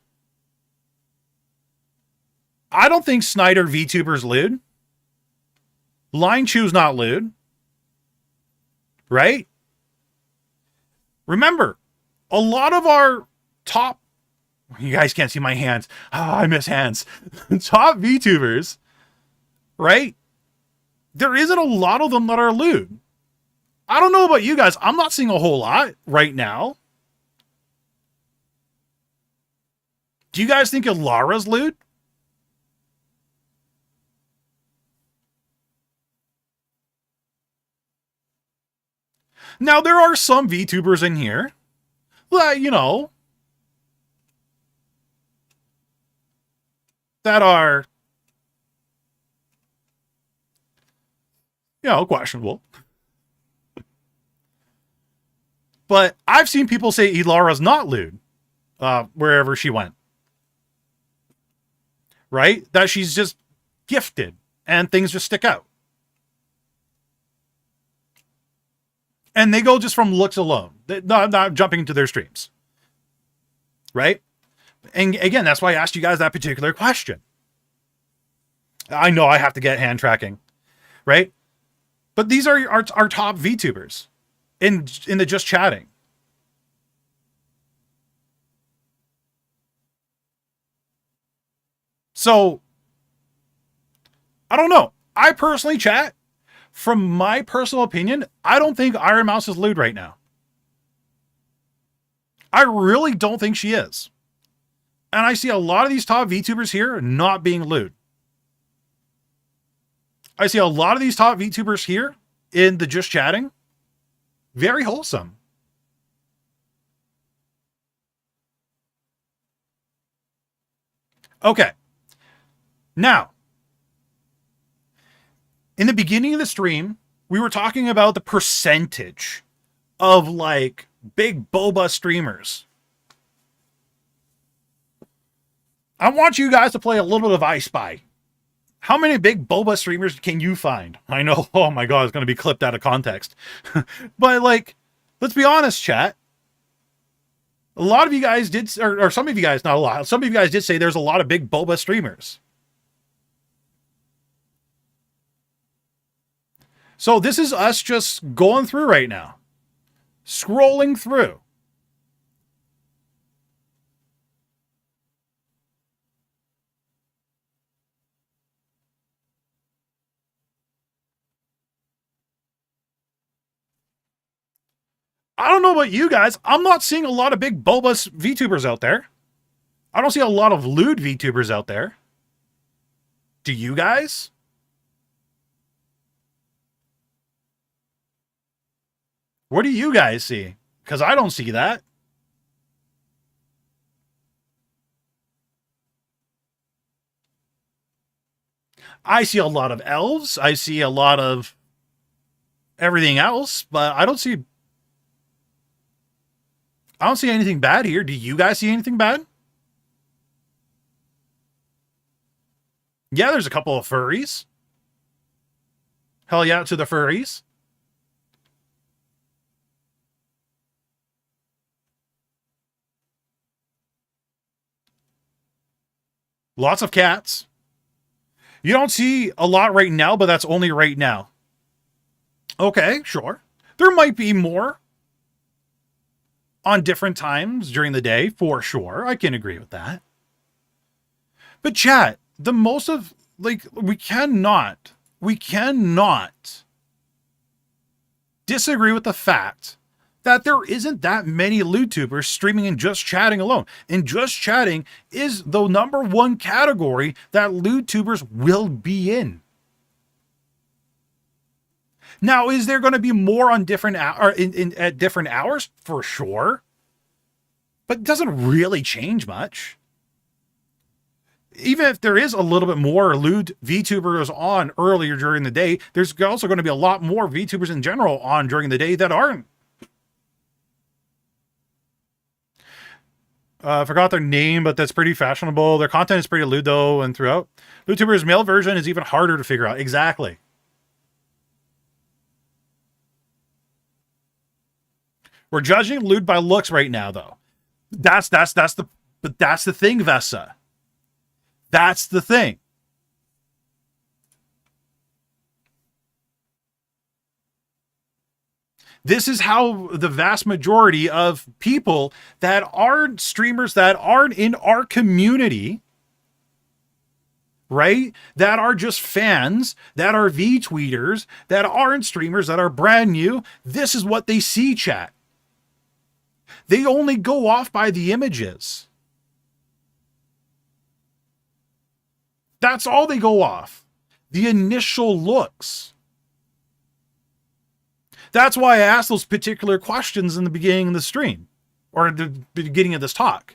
I don't think Snyder VTuber's lewd. Line Chew's not lewd. Right? Remember, a lot of our top, you guys can't see my hands. I miss hands. Top VTubers, right? There isn't a lot of them that are lewd. I don't know about you guys. I'm not seeing a whole lot right now. Do you guys think Ilara's lewd? Now, there are some VTubers in here that, you know, that are questionable. But I've seen people say Ilara's not lewd, wherever she went. Right? That she's just gifted and things just stick out. And they go just from looks alone, not jumping into their streams. Right? And again, that's why I asked you guys that particular question. I know I have to get hand tracking. Right? But these are our top VTubers in the just chatting. So, I don't know. I personally, chat, from my personal opinion, I don't think Iron Mouse is lewd right now. I really don't think she is. And I see a lot of these top VTubers here not being lewd. I see a lot of these top VTubers here in the just chatting very wholesome. Okay. Now, in the beginning of the stream, we were talking about the percentage of like big boba streamers. I want you guys to play a little bit of I Spy. How many big boba streamers can you find? I know, oh my god, it's going to be clipped out of context. But like, let's be honest, chat. A lot of you guys did, or some of you guys, not a lot, some of you guys did say there's a lot of big boba streamers. So this is us just going through right now. Scrolling through. I don't know about you guys. I'm not seeing a lot of big bulbous VTubers out there. I don't see a lot of lewd VTubers out there. Do you guys? What do you guys see? Because I don't see that. I see a lot of elves. I see a lot of everything else, but I don't see anything bad here. Do you guys see anything bad? Yeah, there's a couple of furries. Hell yeah to the furries. Lots of cats. You don't see a lot right now, but that's only right now. Okay, sure. There might be more on different times during the day, for sure. I can agree with that. But chat, the most of, like, we cannot disagree with the fact that there isn't that many LewdTubers streaming and just chatting alone. And just chatting is the #1 category that LewdTubers will be in. Now, is there going to be more on different at different hours? For sure. But it doesn't really change much. Even if there is a little bit more lewd VTubers on earlier during the day, there's also going to be a lot more VTubers in general on during the day that aren't. I forgot their name, but that's pretty fashionable. Their content is pretty lewd, though, and throughout. LewdTuber's male version is even harder to figure out. Exactly. We're judging lewd by looks right now, though. That's the thing, Vessa. That's the thing. This is how the vast majority of people that aren't streamers, that aren't in our community, right? That are just fans, that are VTweeters, that aren't streamers, that are brand new. This is what they see, chat. They only go off by the images. That's all they go off. The initial looks. That's why I asked those particular questions in the beginning of the stream, or the beginning of this talk.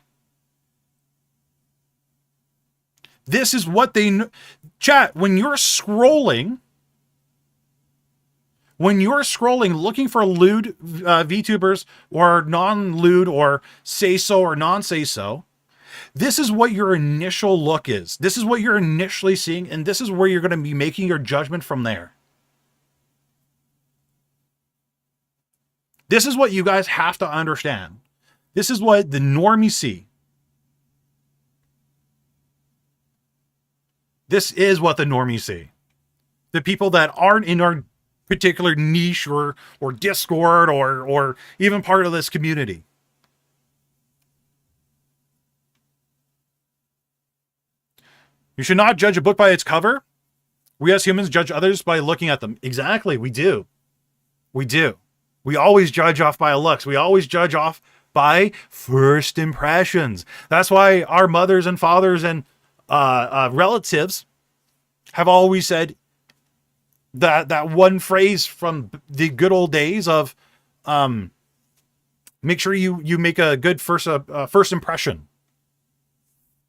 This is what they know. Chat, when you're scrolling, When you're scrolling looking for lewd VTubers or non-lewd or say-so or non-say-so, this is what your initial look is. This is what you're initially seeing, and this is where you're going to be making your judgment from there. This is what you guys have to understand. This is what the normies see. This is what the normies see. The people that aren't in our particular niche or Discord or even part of this community. You should not judge a book by its cover. We as humans judge others by looking at them. Exactly, we do. We do. We always judge off by looks. We always judge off by first impressions. That's why our mothers and fathers and relatives have always said that one phrase from the good old days of make sure you make a good first impression.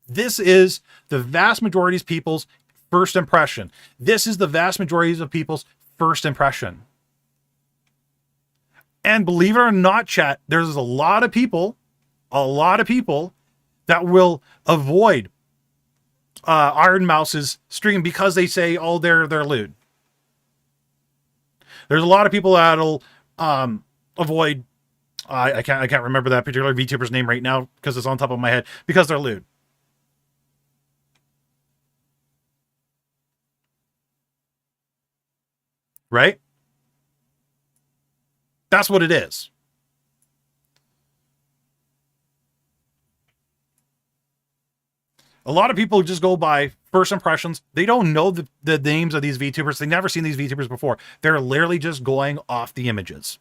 This is the vast majority of people's first impression. This is the vast majority of people's first impression. And believe it or not, chat, there's a lot of people that will avoid Iron Mouse's stream because they say, oh, they're lewd. There's a lot of people that'll avoid. I can't remember that particular VTuber's name right now because it's on top of my head because they're lewd. Right? That's what it is. A lot of people just go by first impressions. They don't know the names of these VTubers. They've never seen these VTubers before. They're literally just going off the images.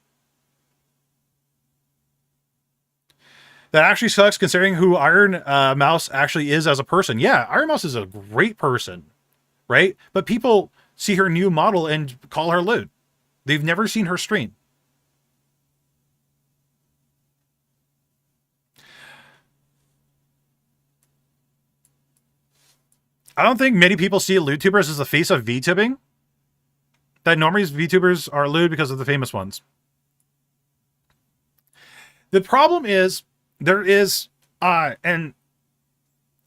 That actually sucks considering who Iron Mouse actually is as a person. Yeah, Iron Mouse is a great person, right? But people see her new model and call her lewd. They've never seen her stream. I don't think many people see LewdTubers as the face of VTubing. That normally VTubers are lewd because of the famous ones. The problem is, there is, and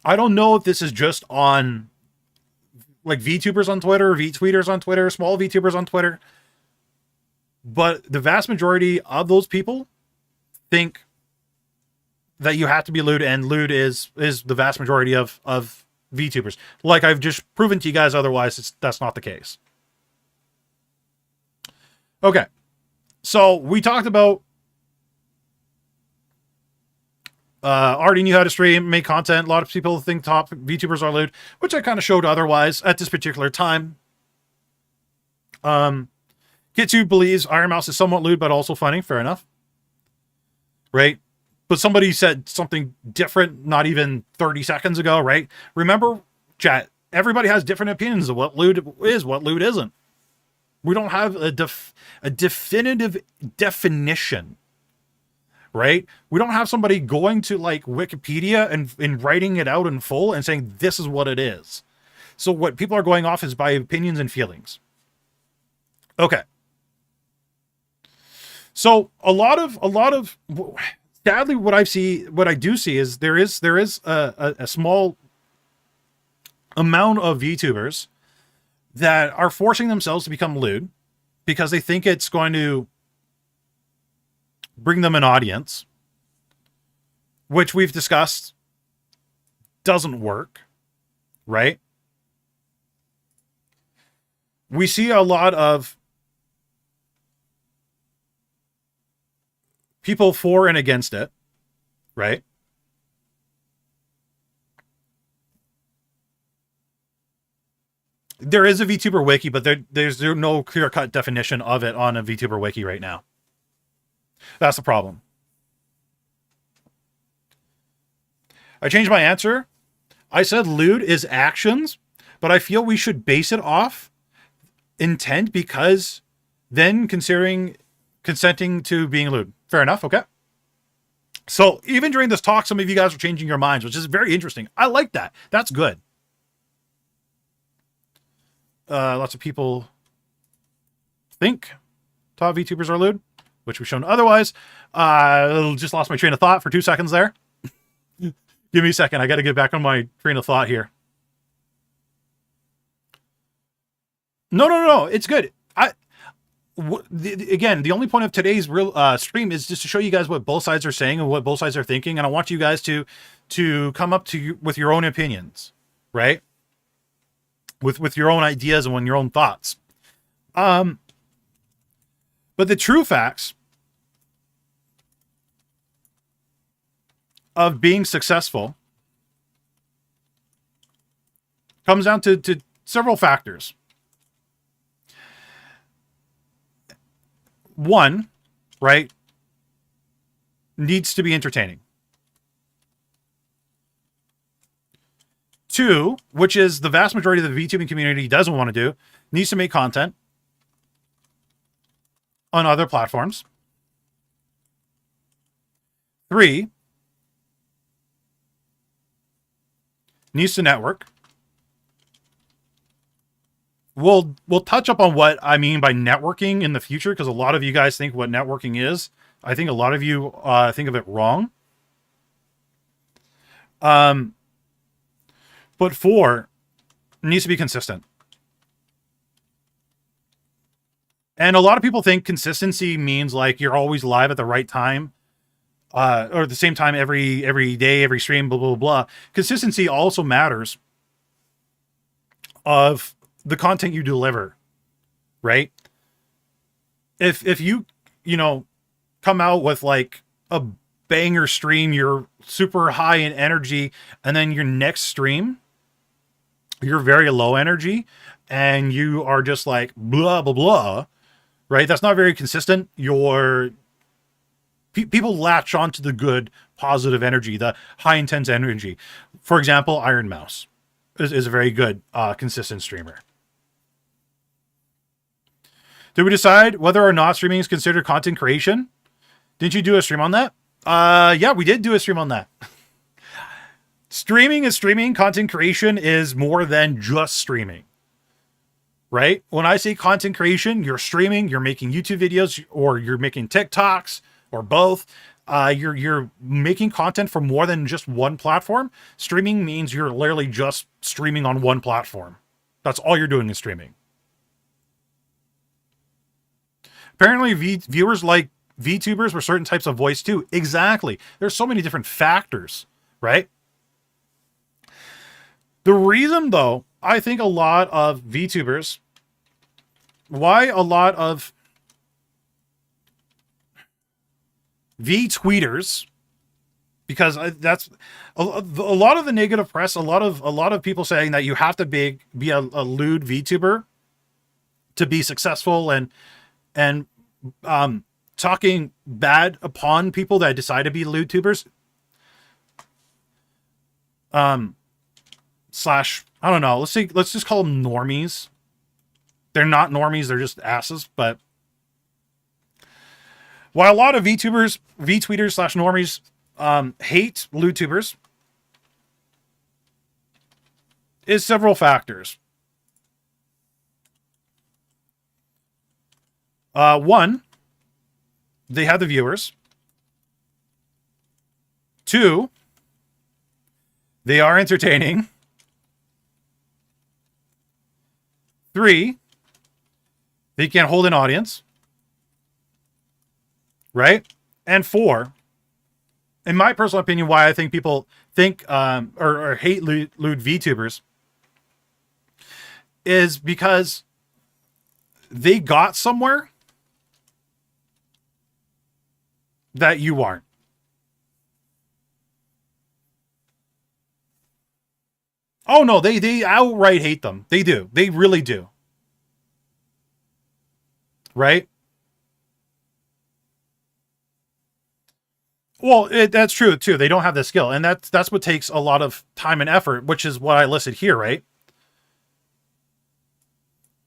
I don't know if this is just on like VTubers on Twitter, VTweeters on Twitter, small VTubers on Twitter, but the vast majority of those people think that you have to be lewd, and lewd is the vast majority of VTubers. Like I've just proven to you guys otherwise, that's not the case. Okay. So we talked about already knew how to stream, make content. A lot of people think top VTubers are lewd, which I kind of showed otherwise at this particular time. Kitsu believes Iron Mouse is somewhat lewd, but also funny. Fair enough. Right? But somebody said something different not even 30 seconds ago, right? Remember, chat, everybody has different opinions of what lewd is, what lewd isn't. We don't have a definitive definition, right? We don't have somebody going to like Wikipedia and writing it out in full and saying this is what it is. So what people are going off is by opinions and feelings. Okay. So a lot of sadly, what I do see is there is a small amount of VTubers that are forcing themselves to become lewd because they think it's going to bring them an audience, which we've discussed doesn't work, right? We see a lot of people for and against it, right? There is a VTuber wiki, but there's no clear-cut definition of it on a VTuber wiki right now. That's the problem. I changed my answer. I said lewd is actions, but I feel we should base it off intent because then considering consenting to being lewd. Fair enough, okay? So even during this talk, some of you guys are changing your minds, which is very interesting. I like that. That's good. Lots of people think top VTubers are lewd, which we've shown otherwise. Just lost my train of thought for 2 seconds there. Give me a second. I got to get back on my train of thought here. No. It's good. Again, the only point of today's real stream is just to show you guys what both sides are saying and what both sides are thinking, and I want you guys to come up with your own opinions, right? With your own ideas and your own thoughts. But the true facts of being successful comes down to several factors. One, right, needs to be entertaining. Two, which is the vast majority of the VTubing community doesn't want to do, needs to make content on other platforms. Three, needs to network. We'll touch up on what I mean by networking in the future, because a lot of you guys think what networking is. I think a lot of you think of it wrong. But four, needs to be consistent. And a lot of people think consistency means like you're always live at the right time, or at the same time every day, every stream, blah, blah, blah. Consistency also matters of the content you deliver, right? If you come out with like a banger stream, you're super high in energy, and then your next stream, you're very low energy, and you are just like blah, blah, blah, right? That's not very consistent. People latch onto the good, positive energy, the high intense energy. For example, Iron Mouse is a very good, consistent streamer. Did we decide whether or not streaming is considered content creation? Didn't you do a stream on that? Yeah, we did do a stream on that. Streaming is streaming. Content creation is more than just streaming, right? When I say content creation, you're streaming, you're making YouTube videos, or you're making TikToks, or both. You're making content for more than just one platform. Streaming means you're literally just streaming on one platform. That's all you're doing is streaming. Apparently, viewers like VTubers for certain types of voice too. Exactly. There's so many different factors, right? The reason, though, I think a lot of VTubers, why a lot of VTweeters, because that's a lot of the negative press, a lot of people saying that you have to be a lewd VTuber to be successful, and talking bad upon people that decide to be lewd tubers. Slash, I don't know. Let's just call them normies. They're not normies. They're just asses. But while a lot of VTubers, VTweeters slash normies, hate lewd tubers, is several factors. One, they have the viewers. Two, they are entertaining. Three, they can hold an audience. Right? And four, in my personal opinion, why I think people think or hate lewd VTubers is because they got somewhere that you aren't. Oh no, they outright hate them. They do. They really do. Right? Well, that's true too. They don't have the skill, and that's what takes a lot of time and effort, which is what I listed here, right?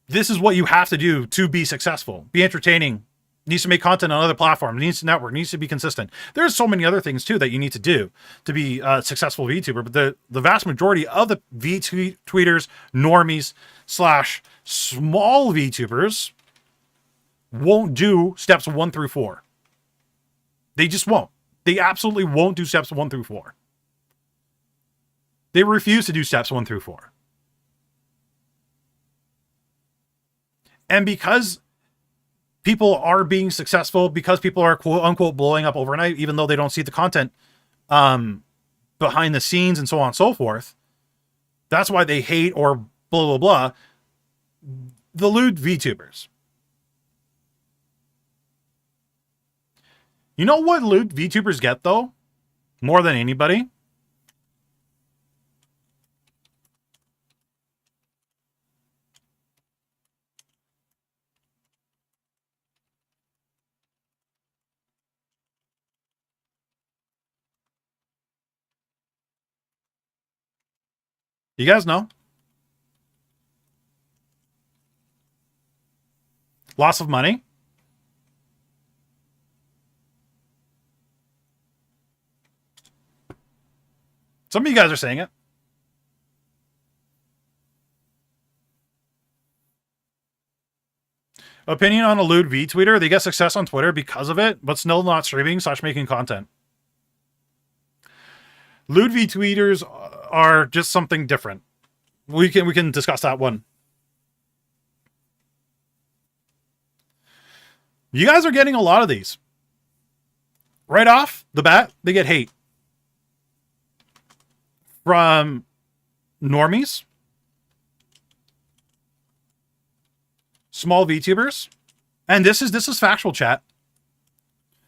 This is what you have to do to be successful. Be entertaining. Needs to make content on other platforms. Needs to network. Needs to be consistent. There's so many other things too that you need to do to be a successful VTuber. But the vast majority of the VTweeters, normies slash small VTubers won't do steps 1 through 4. They just won't. They absolutely won't do steps 1 through 4. They refuse to do steps 1 through 4. And because people are being successful, because people are quote unquote blowing up overnight, even though they don't see the content behind the scenes and so on and so forth, that's why they hate or blah, blah, blah, the lewd VTubers. You know what lewd VTubers get, though? More than anybody? You guys know? Loss of money. Some of you guys are saying it. Opinion on a lewd VTweeter. They get success on Twitter because of it, but still not streaming / making content. Lewd VTweeters are just something different. We can discuss that one. You guys are getting a lot of these. Right off the bat, they get hate from normies, small VTubers, and this is factual, chat.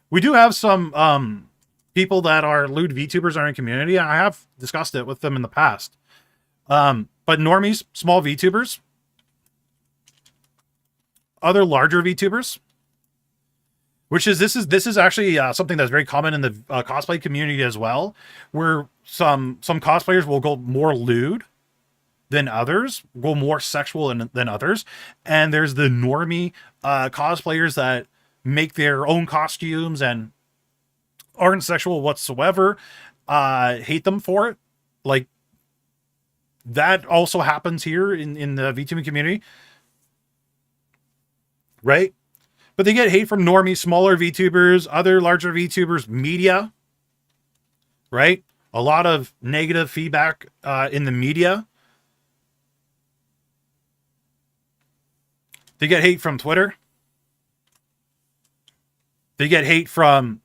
We do have some people that are lewd VTubers in our community, and I have discussed it with them in the past. But normies, small VTubers, other larger VTubers, which is this is actually something that's very common in the cosplay community as well, where some cosplayers will go more lewd than others, go more sexual than others, and there's the normie cosplayers that make their own costumes and aren't sexual whatsoever, hate them for it. Like, that also happens here in the VTubing community, right? But they get hate from normies, smaller VTubers, other larger VTubers, media, right? A lot of negative feedback in the media. They get hate from Twitter. They get hate from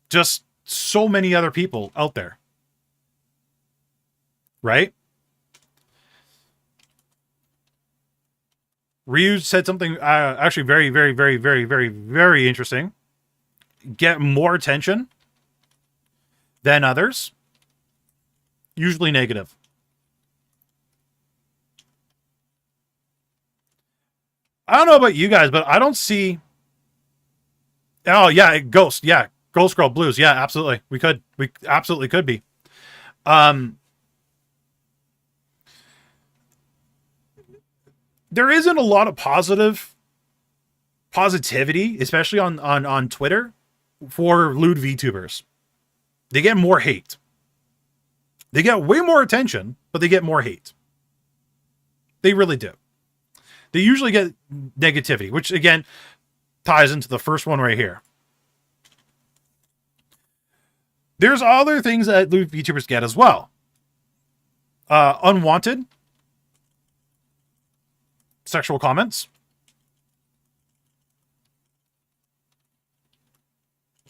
just so many other people out there, right? Ryu said something actually very, very, very, very, very, very interesting. Get more attention than others. Usually negative. I don't know about you guys, but I don't see... Oh, yeah, Ghost. Yeah, Ghost Girl Blues. Yeah, absolutely. We absolutely could be. There isn't a lot of positivity, especially on Twitter, for lewd VTubers. They get more hate. They get way more attention, but they get more hate. They really do. They usually get negativity, which again ties into the first one right here. There's other things that lewd VTubers get as well. Unwanted sexual comments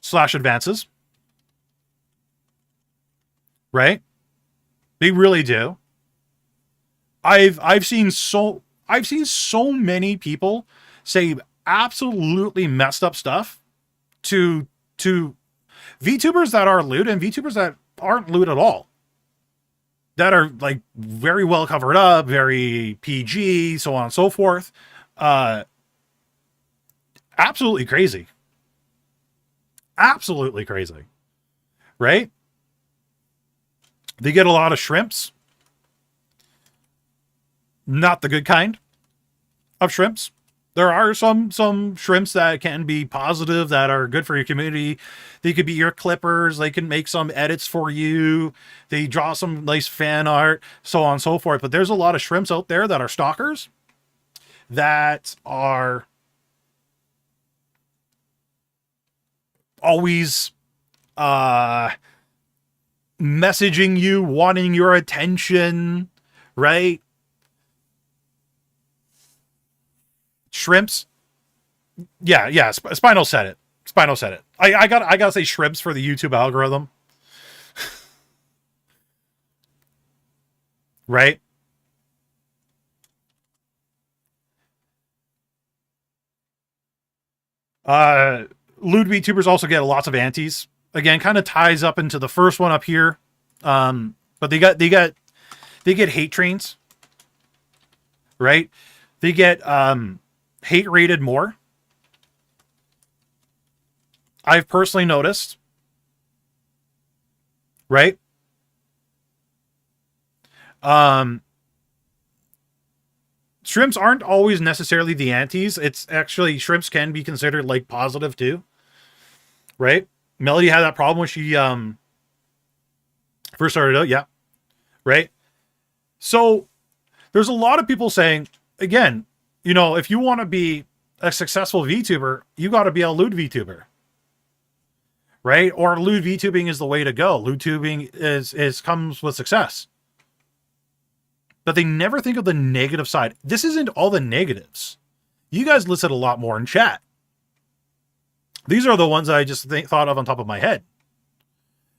/ advances, right? They really do. I've seen so many people say absolutely messed up stuff to VTubers that are lewd and VTubers that aren't lewd at all. That are like very well covered up, very PG, so on and so forth. Absolutely crazy. Absolutely crazy. Right? They get a lot of shrimps. Not the good kind of shrimps. There are some shrimps that can be positive, that are good for your community. They could be your clippers. They can make some edits for you. They draw some nice fan art, so on and so forth. But there's a lot of shrimps out there that are stalkers, that are always messaging you, wanting your attention, right? Shrimps. Yeah. Spinal said it. I gotta say shrimps for the YouTube algorithm. Right? Lewd VTubers also get lots of antis. Again, kind of ties up into the first one up here. But they get hate trains. Right? They get hate rated more. I've personally noticed. Right? Shrimps aren't always necessarily the antis. It's actually, shrimps can be considered like positive too. Right? Melody had that problem when she first started out. Yeah. Right? So there's a lot of people saying, again, you know, if you want to be a successful VTuber, you got to be a lewd VTuber. Right? Or lewd VTubing is the way to go. Lewd tubing is comes with success. But they never think of the negative side. This isn't all the negatives. You guys listed a lot more in chat. These are the ones I just thought of on top of my head.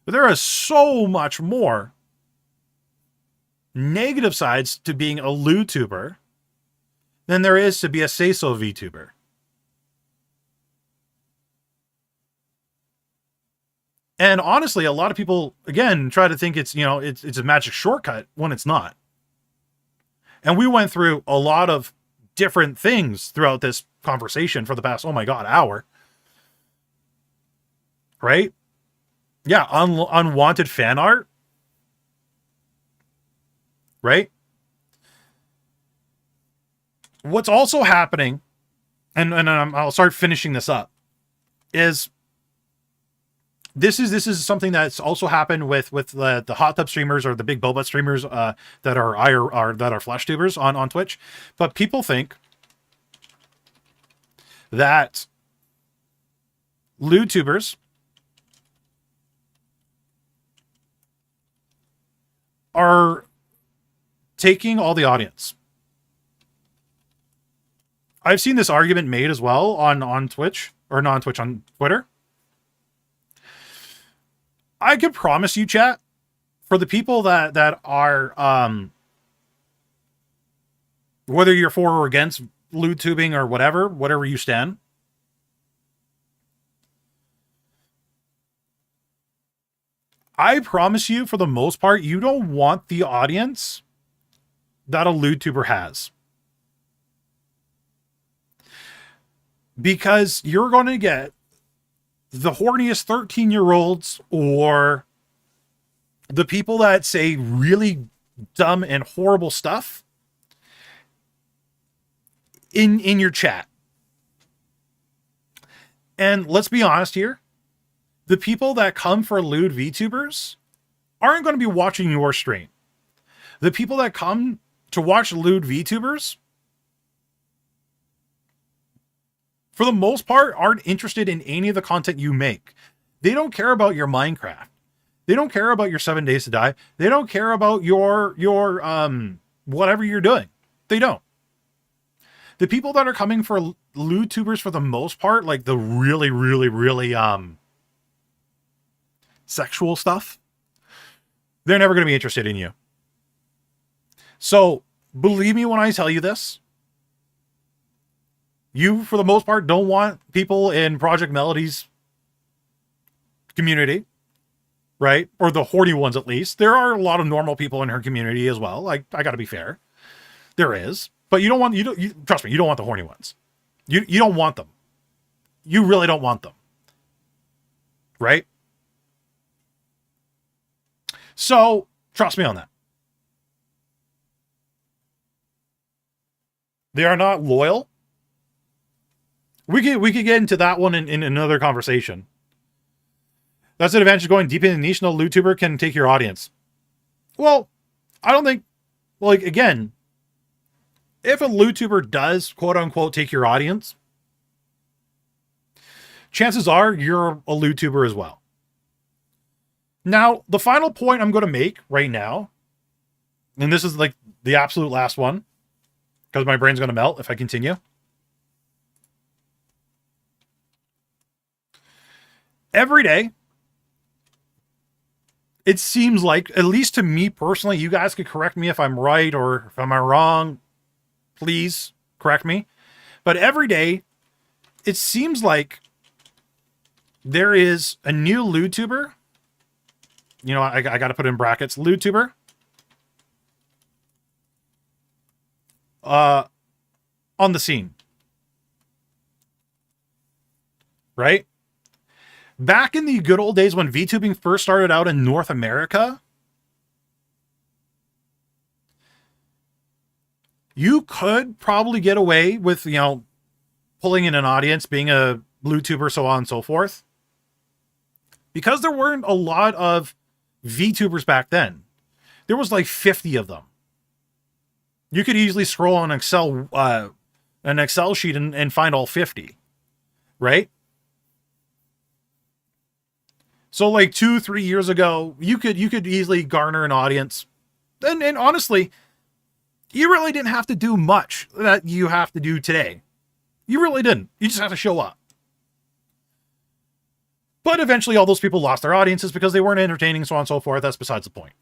But there is so much more negative sides to being a lewd tuber than there is to be a say-so VTuber. And honestly, a lot of people, again, try to think it's, you know, it's a magic shortcut when it's not. And we went through a lot of different things throughout this conversation for the past, oh my God, hour. Right? Yeah, unwanted fan art. Right? What's also happening, and I'll start finishing this up, is this is something that's also happened with the hot tub streamers or the big boba streamers that are flash tubers on Twitch. But people think that lewd tubers are taking all the audience. I've seen this argument made as well on Twitch, or not on Twitch, on Twitter. I can promise you, chat, for the people that are, whether you're for or against lewd tubing or whatever you stand, I promise you, for the most part, you don't want the audience that a lewd tuber has. Because you're going to get the horniest 13-year-olds or the people that say really dumb and horrible stuff in your chat. And let's be honest here. The people that come for lewd VTubers aren't going to be watching your stream. The people that come to watch lewd VTubers, for the most part, aren't interested in any of the content you make. They don't care about your Minecraft. They don't care about your 7 Days to Die. They don't care about your whatever you're doing. They don't. The people that are coming for lewd tubers, for the most part, like the really, really, really sexual stuff, they're never going to be interested in you. So believe me when I tell you this. You, for the most part, don't want people in Project Melody's community, right? Or the horny ones, at least. There are a lot of normal people in her community as well. Like, I got to be fair. There is. But you don't want, trust me, you don't want the horny ones. You don't want them. You really don't want them. Right? So, trust me on that. They are not loyal. We could get into that one in another conversation. That's an advantage of going deep in the niche. No lewd tuber can take your audience. Well, I don't think, like, again, if a LewdTuber does quote unquote take your audience, chances are you're a LewdTuber as well. Now, the final point I'm going to make right now, and this is like the absolute last one, because my brain's going to melt if I continue. Every day, it seems like, at least to me personally, you guys could correct me if I'm right or if I'm wrong, please correct me. But every day, it seems like there is a new LewdTuber. You know, I got to put in brackets, LewdTuber. On the scene. Right? Back in the good old days when VTubing first started out in North America, you could probably get away with, you know, pulling in an audience, being a LewdTuber, so on and so forth. Because there weren't a lot of VTubers back then. There was like 50 of them. You could easily scroll on an Excel sheet and find all 50, right? So like 2-3 years ago, you could easily garner an audience. And honestly, you really didn't have to do much that you have to do today. You really didn't. You just have to show up. But eventually all those people lost their audiences because they weren't entertaining, so on and so forth. That's besides the point.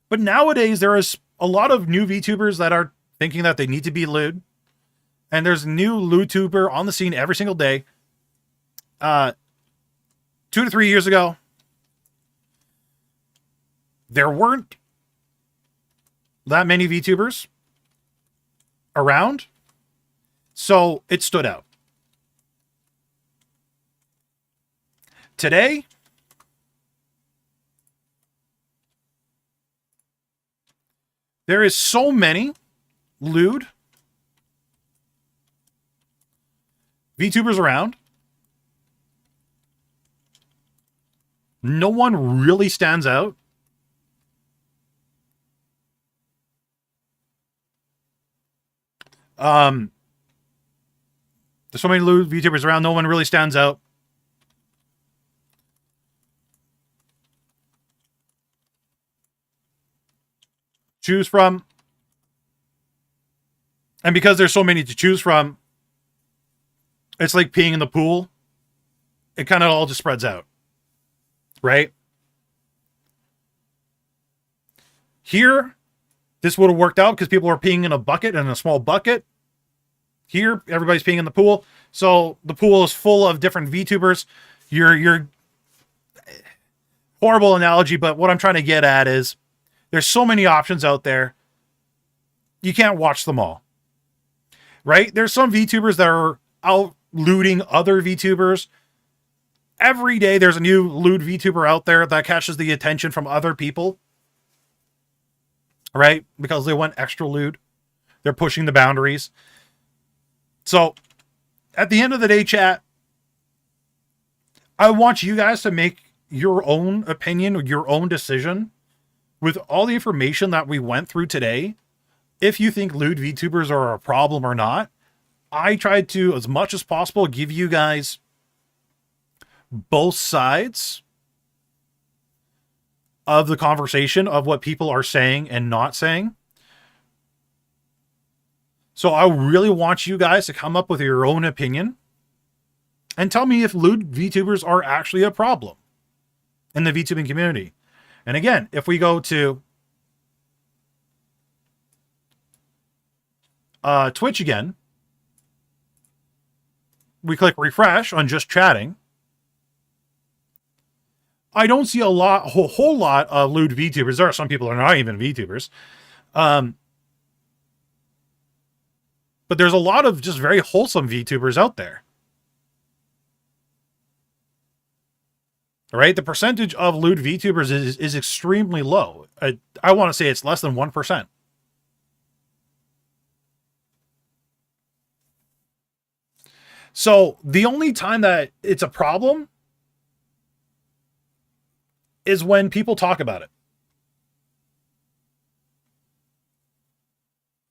But nowadays, there is a lot of new VTubers that are thinking that they need to be lewd. And there's a new LewdTuber on the scene every single day. 2 to 3 years ago, there weren't that many VTubers around. So it stood out. Today, there is so many lewd VTubers around. No one really stands out. There's so many lewd VTubers around, no one really stands out. Choose from. And because there's so many to choose from, it's like peeing in the pool. It kind of all just spreads out. Right? Here, this would have worked out because people are peeing in a bucket, in a small bucket. Here, everybody's peeing in the pool. So the pool is full of different VTubers. You're horrible analogy, but what I'm trying to get at is there's so many options out there. You can't watch them all. Right? There's some VTubers that are out looting other VTubers. Every day there's a new lewd VTuber out there that catches the attention from other people. Right? Because they went extra lewd. They're pushing the boundaries. So, at the end of the day, chat, I want you guys to make your own opinion or your own decision with all the information that we went through today. If you think lewd VTubers are a problem or not, I tried to, as much as possible, give you guys both sides of the conversation of what people are saying and not saying. So I really want you guys to come up with your own opinion and tell me if lewd VTubers are actually a problem in the VTubing community. And again, if we go to Twitch again, we click refresh on just chatting. I don't see a whole lot of lewd VTubers. There are some people who are not even VTubers. But there's a lot of just very wholesome VTubers out there. All right? The percentage of lewd VTubers is extremely low. I want to say it's less than 1%. So the only time that it's a problem is when people talk about it.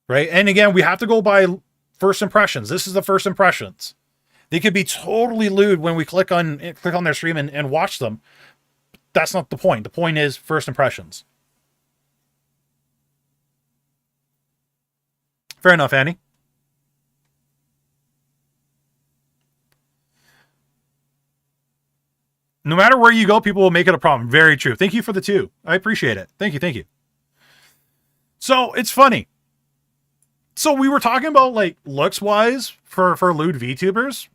right? And again, we have to go by first impressions. This is the first impressions. They could be totally lewd when we click on their stream and watch them. That's not the point. The point is first impressions. Fair enough, Annie. No matter where you go, people will make it a problem. Very true. Thank you for the 2. I appreciate it. Thank you. Thank you. So it's funny. So we were talking about like looks wise for lewd VTubers.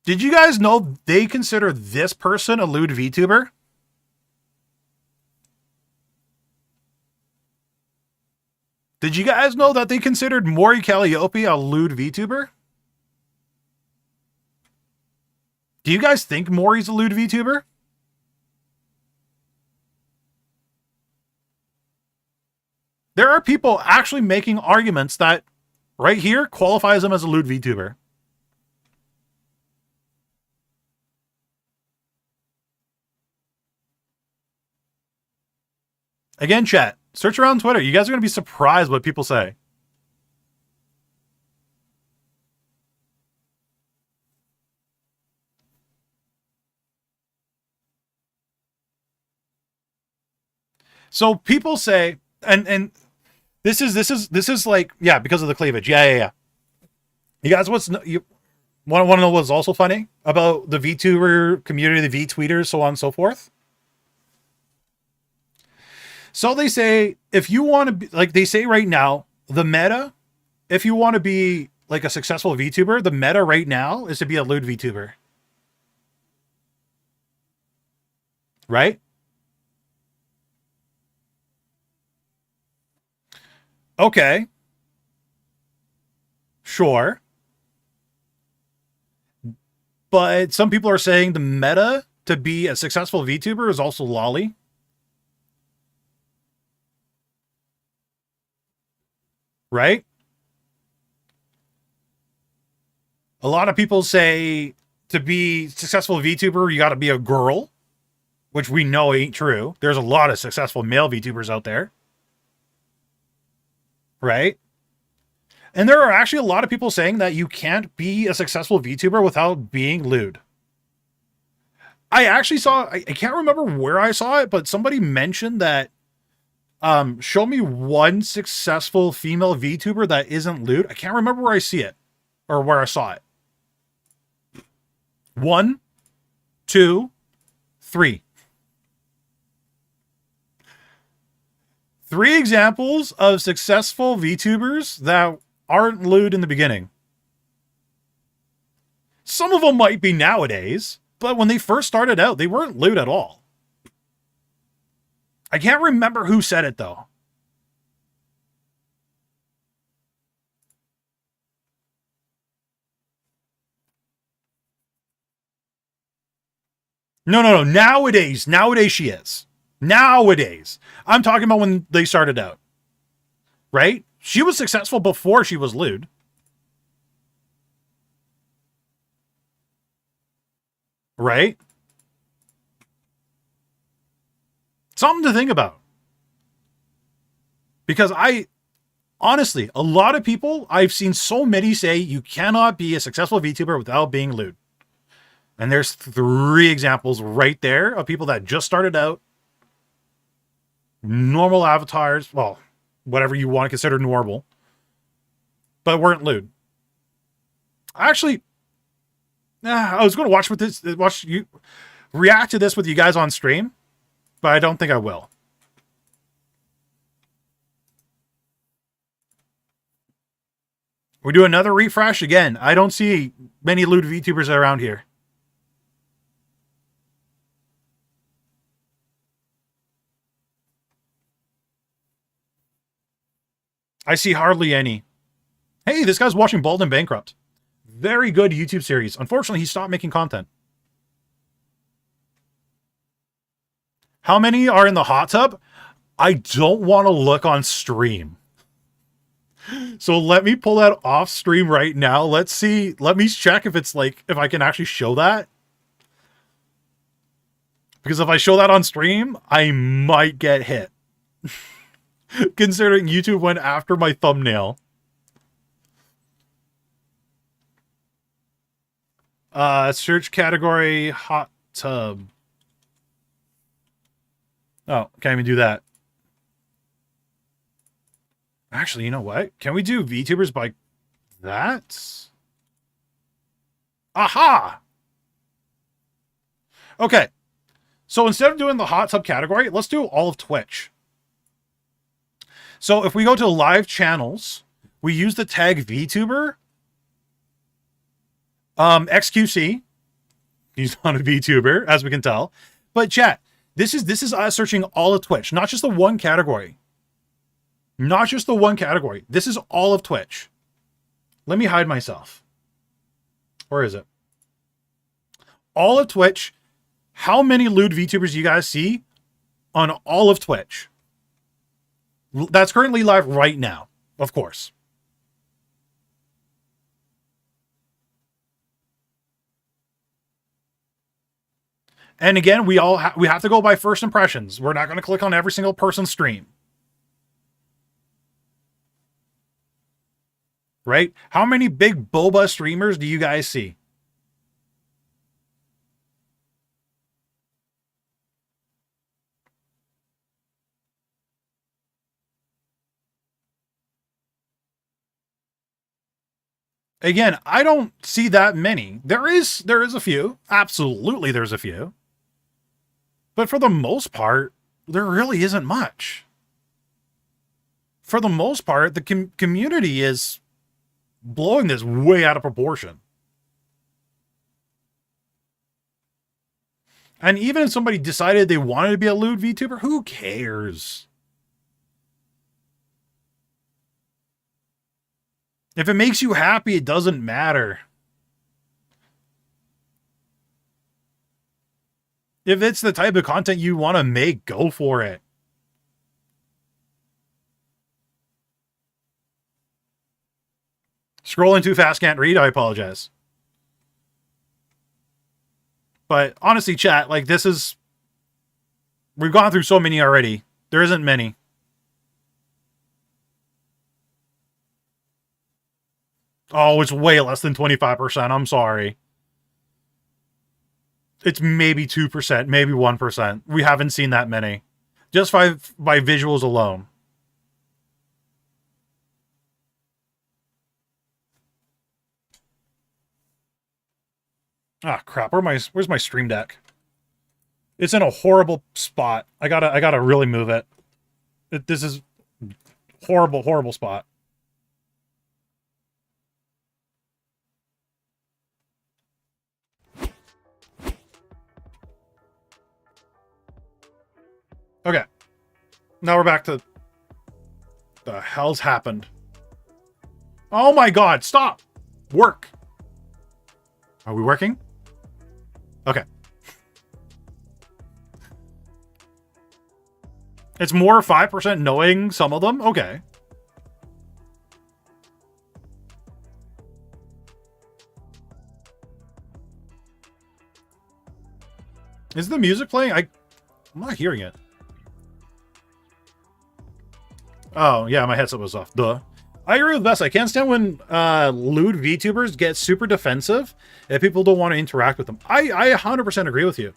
Did you guys know they consider this person a lewd VTuber? Did you guys know that they considered Maury Calliope a lewd VTuber? Do you guys think Maury's a lewd VTuber? There are people actually making arguments that right here qualifies him as a lewd VTuber. Again, chat, search around Twitter. You guys are going to be surprised what people say. So people say, and this is like, yeah, because of the cleavage. Yeah. You guys, you want to know what's also funny about the VTuber community, the VTweeters, so on and so forth? So they say, if you want to be, like they say right now, the meta, if you want to be like a successful VTuber, the meta right now is to be a lewd VTuber. Right? Okay. Sure. But some people are saying the meta to be a successful VTuber is also lolly. Right? A lot of people say to be successful VTuber, you got to be a girl, which we know ain't true. There's a lot of successful male VTubers out there. Right? And there are actually a lot of people saying that you can't be a successful VTuber without being lewd. I actually saw, I can't remember where I saw it, but somebody mentioned that show me one successful female VTuber that isn't lewd. I can't remember where I see it or where I saw it. 1, 2, 3. 3 examples of successful VTubers that aren't lewd in the beginning. Some of them might be nowadays, but when they first started out, they weren't lewd at all. I can't remember who said it, though. No. Nowadays she is. Nowadays. I'm talking about when they started out. Right? She was successful before she was lewd. Right? Something to think about. Because honestly, a lot of people, I've seen so many say you cannot be a successful VTuber without being lewd. And there's 3 examples right there of people that just started out. Normal avatars, well, whatever you want to consider normal, but weren't lewd. Actually, I was going to watch you react to this with you guys on stream, but I don't think I will. We do another refresh again. I don't see many lewd VTubers around here. I see hardly any. Hey, this guy's watching Bald and Bankrupt. Very good YouTube series. Unfortunately, he stopped making content. How many are in the hot tub? I don't want to look on stream. So let me pull that off stream right now. Let's see. Let me check if it's like, if I can actually show that. Because if I show that on stream, I might get hit. Considering YouTube went after my thumbnail. Search category hot tub. Oh, can't even do that. Actually, you know what? Can we do VTubers by that? Aha! Okay. So instead of doing the hot tub category, let's do all of Twitch. So if we go to live channels, we use the tag VTuber. XQC. He's not a VTuber, as we can tell. But chat, this is us searching all of Twitch, not just the one category. Not just the one category. This is all of Twitch. Let me hide myself. Where is it? All of Twitch. How many lewd VTubers do you guys see on all of Twitch? That's currently live right now, of course. And again, we have to go by first impressions. We're not going to click on every single person's stream. Right? How many big boba streamers do you guys see? Again, I don't see that many. There is a few. Absolutely there's a few. But for the most part, there really isn't much. For the most part, the community is blowing this way out of proportion. And even if somebody decided they wanted to be a lewd VTuber, who cares? If it makes you happy, it doesn't matter. If it's the type of content you want to make, go for it. Scrolling too fast, can't read. I apologize. But honestly, chat, like this is... We've gone through so many already. There isn't many. Oh, it's way less than 25%. I'm sorry. It's maybe 2%, maybe 1%. We haven't seen that many. Just by visuals alone. Ah, crap. Where's my stream deck? It's in a horrible spot. I gotta really move it. This is horrible, horrible spot. Okay. Now we're back to... The hell's happened? Oh my god, stop! Work! Are we working? Okay. It's more 5% knowing some of them? Okay. Is the music playing? I'm not hearing it. Oh, yeah, my headset was off. Duh. I agree with Best. I can't stand when lewd VTubers get super defensive if people don't want to interact with them. I 100% agree with you.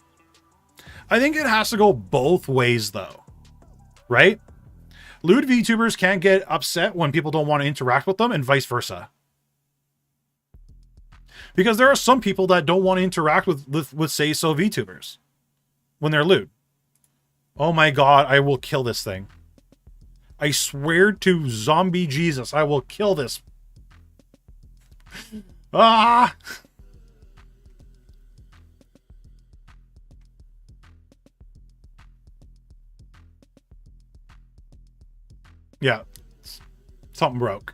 I think it has to go both ways, though. Right? Lewd VTubers can't get upset when people don't want to interact with them, and vice versa. Because there are some people that don't want to interact with say-so VTubers when they're lewd. Oh my god, I will kill this thing. I swear to zombie Jesus, I will kill this. Ah! Yeah. Something broke.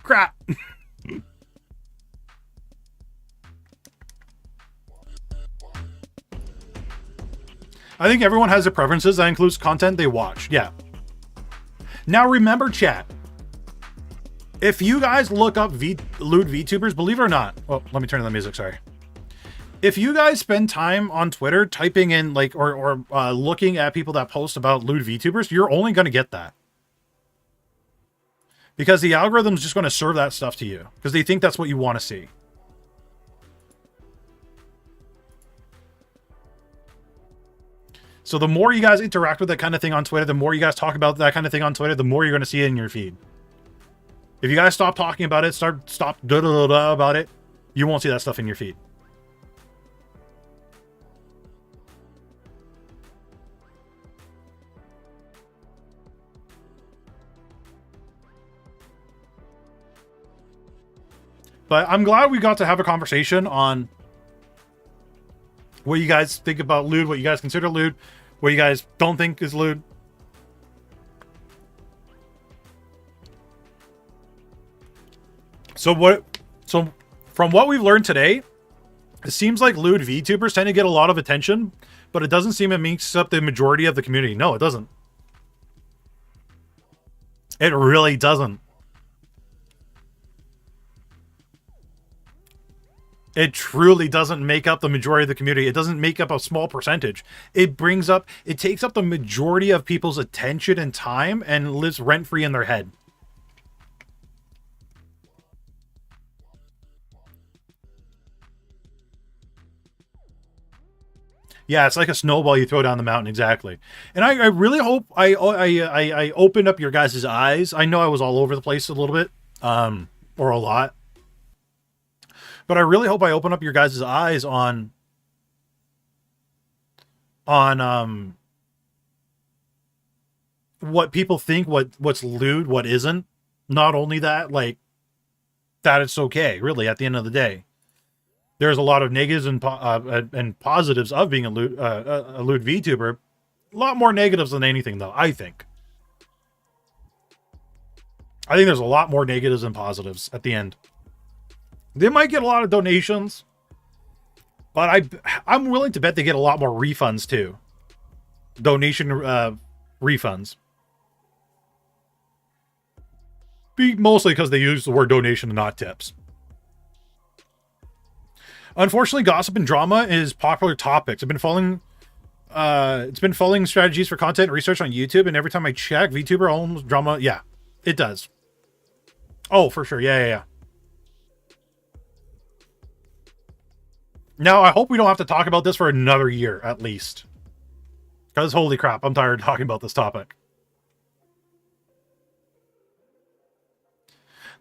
Crap. I think everyone has their preferences. That includes content they watch. Yeah. Now remember, chat, if you guys look up lewd VTubers, believe it or not, well, let me turn on the music, sorry. if you guys spend time on Twitter typing in like or looking at people that post about lewd VTubers, you're only going to get that. Because the algorithm's just going to serve that stuff to you because they think that's what you want to see. So the more you guys interact with that kind of thing on Twitter, the more you guys talk about that kind of thing on Twitter, the more you're going to see it in your feed. If you guys stop talking about it, stop da-da-da-da about it, you won't see that stuff in your feed. But I'm glad we got to have a conversation on what you guys think about lewd, what you guys consider lewd, what you guys don't think is lewd. So from what we've learned today, it seems like lewd VTubers tend to get a lot of attention, but it doesn't seem it makes up the majority of the community. No, it doesn't. It really doesn't. It truly doesn't make up the majority of the community. It doesn't make up a small percentage. It takes up the majority of people's attention and time and lives rent-free in their head. Yeah, it's like a snowball you throw down the mountain, exactly. And I really hope I opened up your guys' eyes. I know I was all over the place a little bit, or a lot. But I really hope I open up your guys' eyes on what people think, what's lewd, what isn't. Not only that, like, that it's okay, really, at the end of the day. There's a lot of negatives and positives of being a lewd VTuber. A lot more negatives than anything, though, I think. I think there's a lot more negatives than positives at the end. They might get a lot of donations, but I'm willing to bet they get a lot more refunds, too. Donation refunds. Mostly because they use the word donation and not tips. Unfortunately, gossip and drama is popular topics. I've been following strategies for content and research on YouTube, and every time I check, VTuber owns drama. Yeah, it does. Oh, for sure. Yeah. Now, I hope we don't have to talk about this for another year, at least. Because, holy crap, I'm tired of talking about this topic.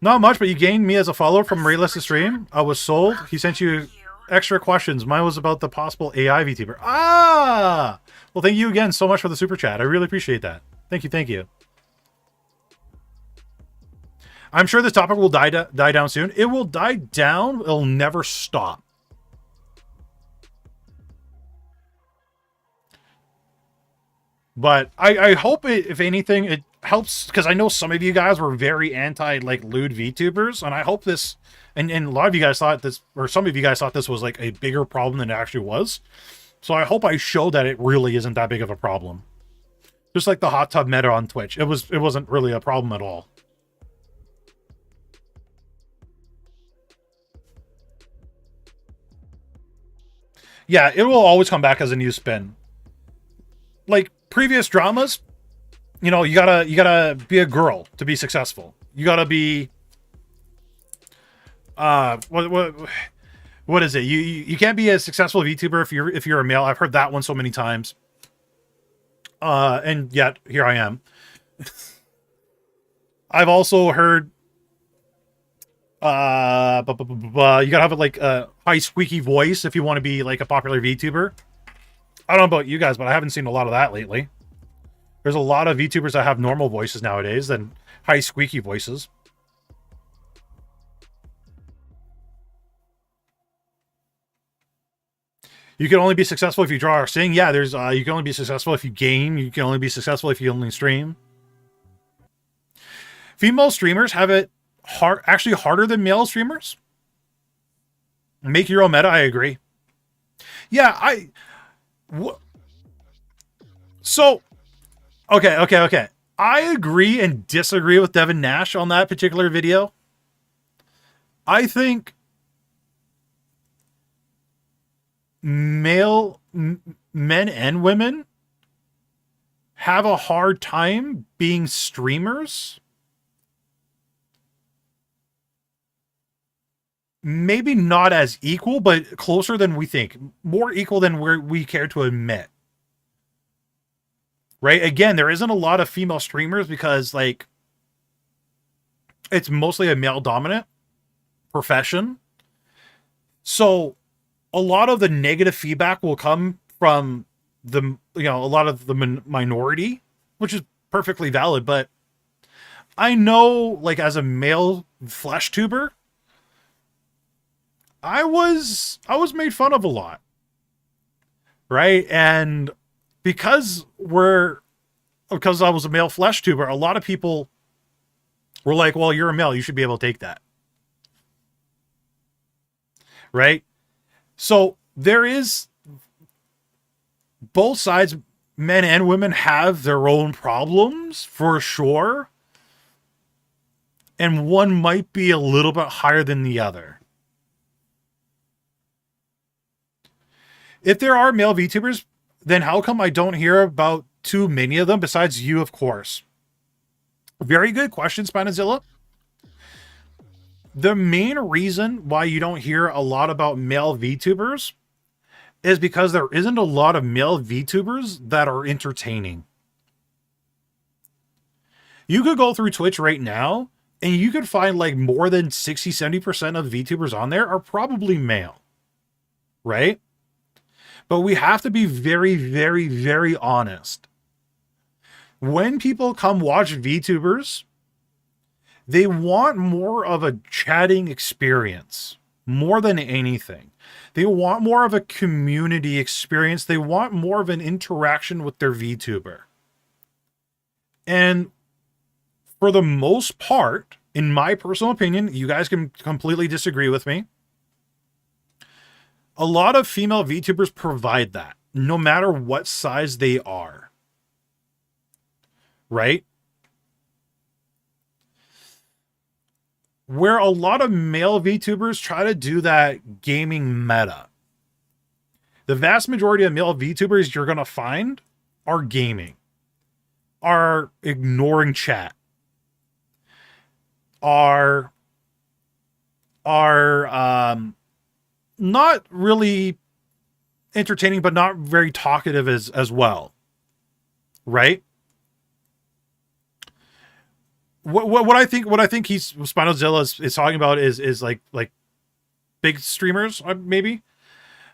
Not much, but you gained me as a follower from Rayless' stream. I was sold. He sent you extra questions. Mine was about the possible AI VTuber. Ah! Well, thank you again so much for the super chat. I really appreciate that. Thank you. I'm sure this topic will die down soon. It will die down. It'll never stop. But I hope if anything, it helps, because I know some of you guys were very anti, like, lewd VTubers, and I hope this, and a lot of you guys thought this, or some of you guys thought this was, like, a bigger problem than it actually was. So I hope I show that it really isn't that big of a problem. Just like the hot tub meta on Twitch. It wasn't really a problem at all. Yeah, it will always come back as a new spin. Like, previous dramas, you know, you gotta be a girl to be successful. You gotta be what is it? You can't be a successful VTuber if you're a male. I've heard that one so many times. And yet here I am. I've also heard you gotta have like a high squeaky voice if you want to be like a popular VTuber. I don't know about you guys, but I haven't seen a lot of that lately. There's a lot of VTubers that have normal voices nowadays than high squeaky voices. You can only be successful if you draw or sing. Yeah, there's you can only be successful if you game. You can only be successful if you only stream. Female streamers have it actually harder than male streamers. Make your own meta, I agree. Yeah, so, okay. I agree and disagree with Devin Nash on that particular video. I think Men and women have a hard time being streamers. Maybe not as equal, but closer than we think. More equal than we care to admit. Right? Again, there isn't a lot of female streamers because, like, it's mostly a male dominant profession. So a lot of the negative feedback will come from a lot of the minority, which is perfectly valid. But I know, like, as a male flesh tuber, I was made fun of a lot, right? And because I was a male flesh tuber, a lot of people were like, "Well, you're a male, you should be able to take that," right? So there is both sides, men and women have their own problems for sure, and one might be a little bit higher than the other. If there are male VTubers, then how come I don't hear about too many of them besides you, of course? Very good question, Spinozilla. The main reason why you don't hear a lot about male VTubers is because there isn't a lot of male VTubers that are entertaining. You could go through Twitch right now and you could find like more than 60-70% of VTubers on there are probably male, right? But we have to be very, very, very honest. When people come watch VTubers, they want more of a chatting experience, more than anything. They want more of a community experience. They want more of an interaction with their VTuber. And for the most part, in my personal opinion, you guys can completely disagree with me, a lot of female VTubers provide that, no matter what size they are. Right? Where a lot of male VTubers try to do that gaming meta. The vast majority of male VTubers you're going to find are gaming, are ignoring chat, are not really entertaining, but not very talkative as well. Right? What I think he's Spinozilla is talking about is like big streamers, maybe.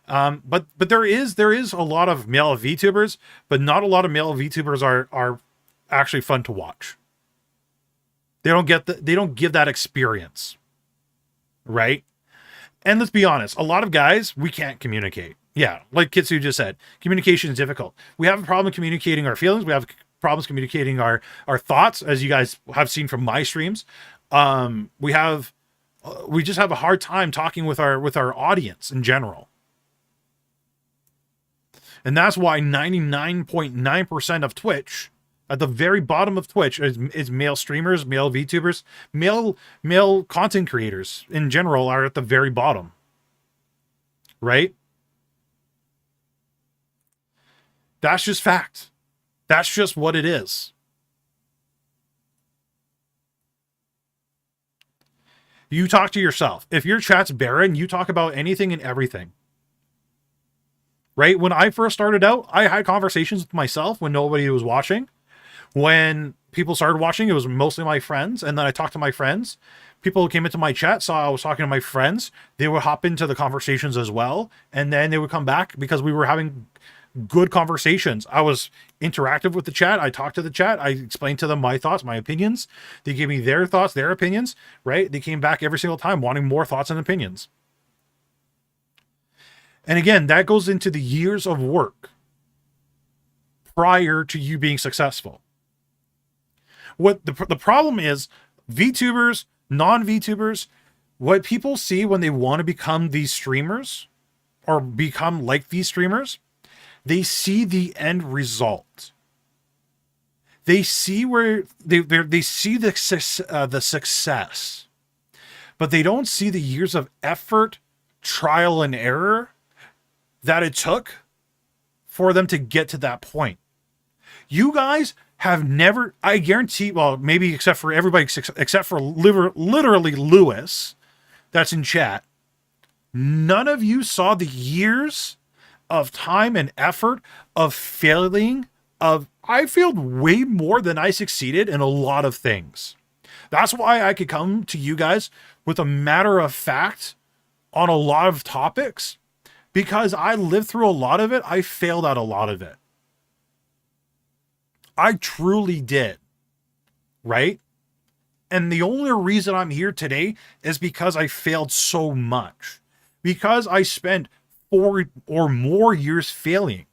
But there is a lot of male VTubers, but not a lot of male VTubers are actually fun to watch. They don't give that experience, right? And let's be honest, a lot of guys, we can't communicate. Yeah, like Kitsu just said, communication is difficult. We have a problem communicating our feelings. We have problems communicating our thoughts, as you guys have seen from my streams. We just have a hard time talking with our audience in general. And that's why 99.9% of Twitch, at the very bottom of Twitch, is male streamers, male VTubers, male content creators in general are at the very bottom. Right? That's just fact. That's just what it is. You talk to yourself. If your chat's barren, you talk about anything and everything. Right? When I first started out, I had conversations with myself when nobody was watching. When people started watching, it was mostly my friends. And then I talked to my friends. People who came into my chat saw I was talking to my friends. They would hop into the conversations as well. And then they would come back because we were having good conversations. I was interactive with the chat. I talked to the chat. I explained to them my thoughts, my opinions. They gave me their thoughts, their opinions, right? They came back every single time wanting more thoughts and opinions. And again, that goes into the years of work prior to you being successful. What the problem is, VTubers, non-VTubers, what people see when they want to become these streamers or become like these streamers, they see the end result. They see where they see the success, but they don't see the years of effort, trial and error that it took for them to get to that point. You guys have never, I guarantee, well, maybe except for everybody, except for literally Lewis, that's in chat, none of you saw the years of time and effort of failing, I failed way more than I succeeded in a lot of things. That's why I could come to you guys with a matter of fact on a lot of topics, because I lived through a lot of it. I failed at a lot of it. I truly did. Right? And the only reason I'm here today is because I failed so much. Because I spent 4 or more years failing.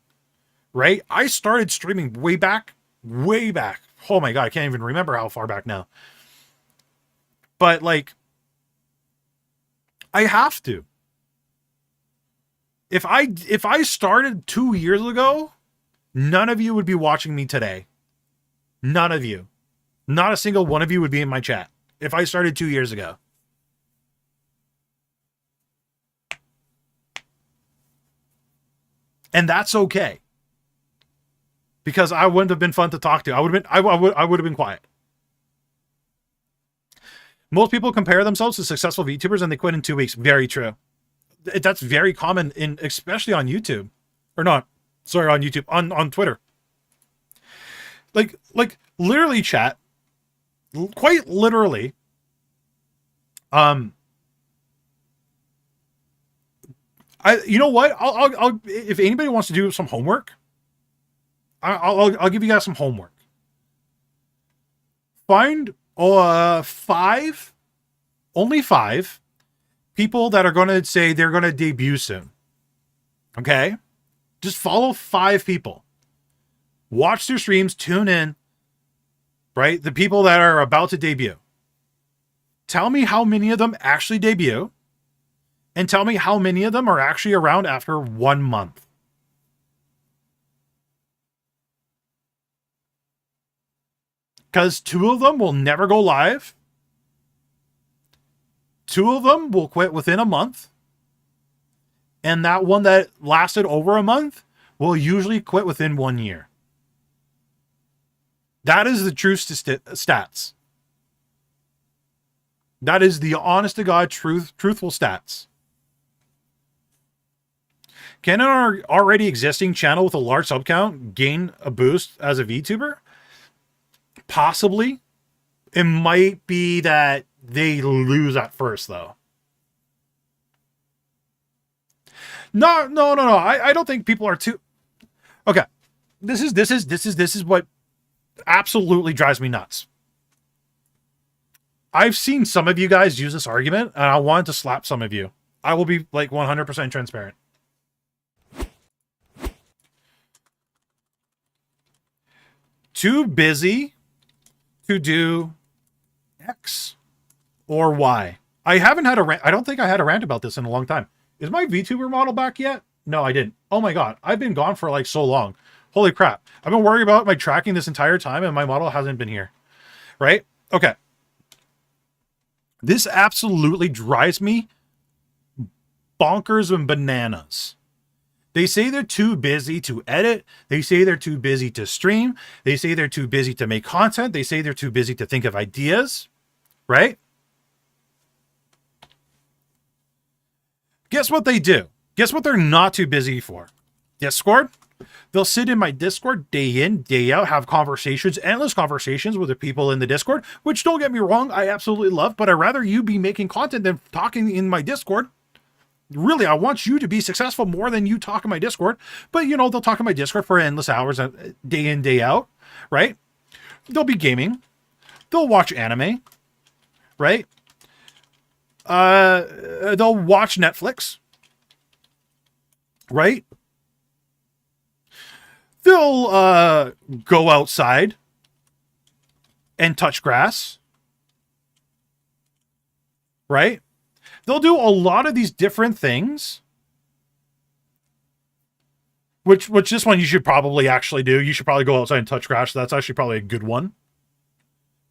Right? I started streaming way back. Oh my God, I can't even remember how far back now. But like, I have to. If I started 2 years ago, none of you would be watching me today. None of you. Not a single one of you would be in my chat if I started 2 years ago. And that's okay. Because I wouldn't have been fun to talk to. I would have been quiet. Most people compare themselves to successful VTubers and they quit in 2 weeks. Very true. That's very common, especially on YouTube. Or not. Sorry, on YouTube. On Twitter. Like literally, chat. Quite literally. You know what? I'll if anybody wants to do some homework, I'll give you guys some homework. Find only five people that are going to say they're going to debut soon. Okay? Just follow 5 people. Watch their streams, tune in, right? The people that are about to debut. Tell me how many of them actually debut, and tell me how many of them are actually around after 1 month. Because 2 of them will never go live. 2 of them will quit within a month. And that one that lasted over a month will usually quit within 1 year. That is the true stats. That is the honest to God truthful stats. Can an already existing channel with a large sub count gain a boost as a VTuber? Possibly. It might be that they lose at first, though. No. I don't think people are too. Okay, this is what absolutely drives me nuts. I've seen some of you guys use this argument, and I wanted to slap some of you. I will be like 100% transparent. Too busy to do X or Y. I haven't had a rant. I don't think I had a rant about this in a long time. Is my VTuber model back yet? No, I didn't. Oh my God. I've been gone for like so long. Holy crap. I've been worried about my tracking this entire time and my model hasn't been here. Right? Okay. This absolutely drives me bonkers and bananas. They say they're too busy to edit. They say they're too busy to stream. They say they're too busy to make content. They say they're too busy to think of ideas. Right? Guess what they do? Guess what they're not too busy for? Discord. They'll sit in my Discord day in, day out, have conversations, endless conversations with the people in the Discord, which don't get me wrong, I absolutely love, but I'd rather you be making content than talking in my Discord. Really, I want you to be successful more than you talk in my Discord. But, you know, they'll talk in my Discord for endless hours, day in, day out, right? They'll be gaming. They'll watch anime, right? They'll watch Netflix, right? They'll go outside and touch grass, right? They'll do a lot of these different things, which this one you should probably actually do. You should probably go outside and touch grass. That's actually probably a good one,